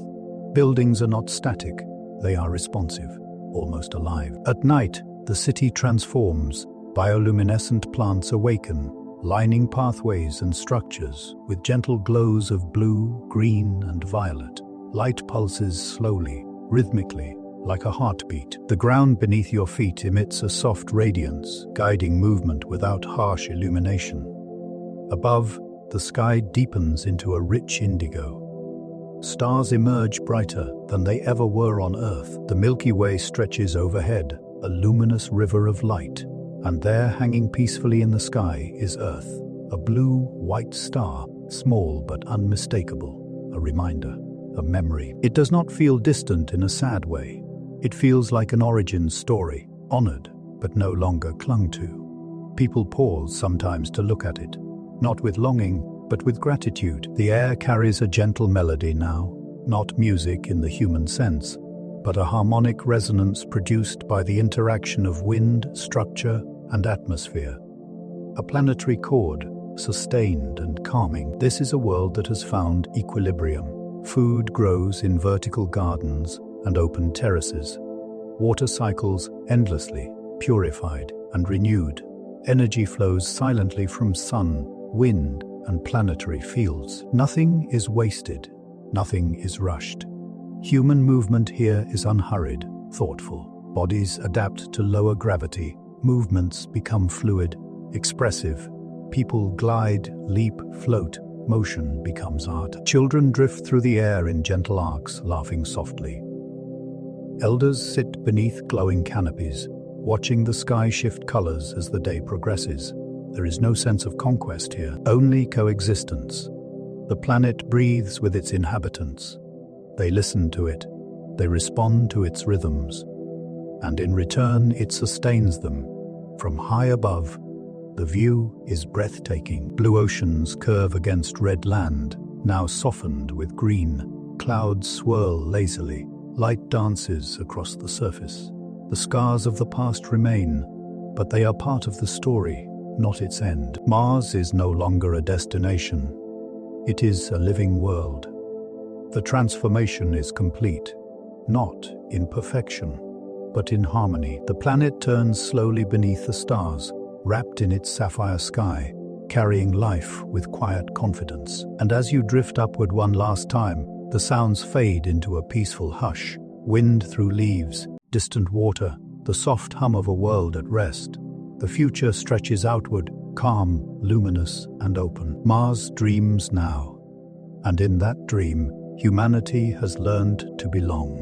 [SPEAKER 1] Buildings are not static, they are responsive, almost alive. At night, The city transforms, bioluminescent plants awaken, lining pathways and structures with gentle glows of blue, green, and violet. Light pulses slowly, rhythmically, like a heartbeat. The ground beneath your feet emits a soft radiance, guiding movement without harsh illumination. Above, the sky deepens into a rich indigo. Stars emerge brighter than they ever were on Earth. The Milky Way stretches overhead, a luminous river of light. And there, hanging peacefully in the sky, is Earth, a blue-white star, small but unmistakable, a reminder, a memory. It does not feel distant in a sad way. It feels like an origin story, honored but no longer clung to. People pause sometimes to look at it, not with longing, but with gratitude. The air carries a gentle melody now, not music in the human sense, but a harmonic resonance produced by the interaction of wind, structure, and atmosphere. A planetary chord, sustained and calming. This is a world that has found equilibrium. Food grows in vertical gardens and open terraces. Water cycles endlessly, purified and renewed. Energy flows silently from sun, wind, and planetary fields. Nothing is wasted. Nothing is rushed. Human movement here is unhurried, thoughtful. Bodies adapt to lower gravity. Movements become fluid, expressive. People glide, leap, float. Motion becomes art. Children drift through the air in gentle arcs, laughing softly. Elders sit beneath glowing canopies, watching the sky shift colors as the day progresses. There is no sense of conquest here, only coexistence. The planet breathes with its inhabitants. They listen to it. They respond to its rhythms. And in return, it sustains them. From high above, the view is breathtaking. Blue oceans curve against red land, now softened with green. Clouds swirl lazily. Light dances across the surface. The scars of the past remain, but they are part of the story, not its end. Mars is no longer a destination. It is a living world. The transformation is complete, not in perfection, but in harmony. The planet turns slowly beneath the stars, wrapped in its sapphire sky, carrying life with quiet confidence. And as you drift upward one last time, the sounds fade into a peaceful hush. Wind through leaves, distant water, the soft hum of a world at rest. The future stretches outward, calm, luminous, and open. Mars dreams now. And in that dream, humanity has learned to belong.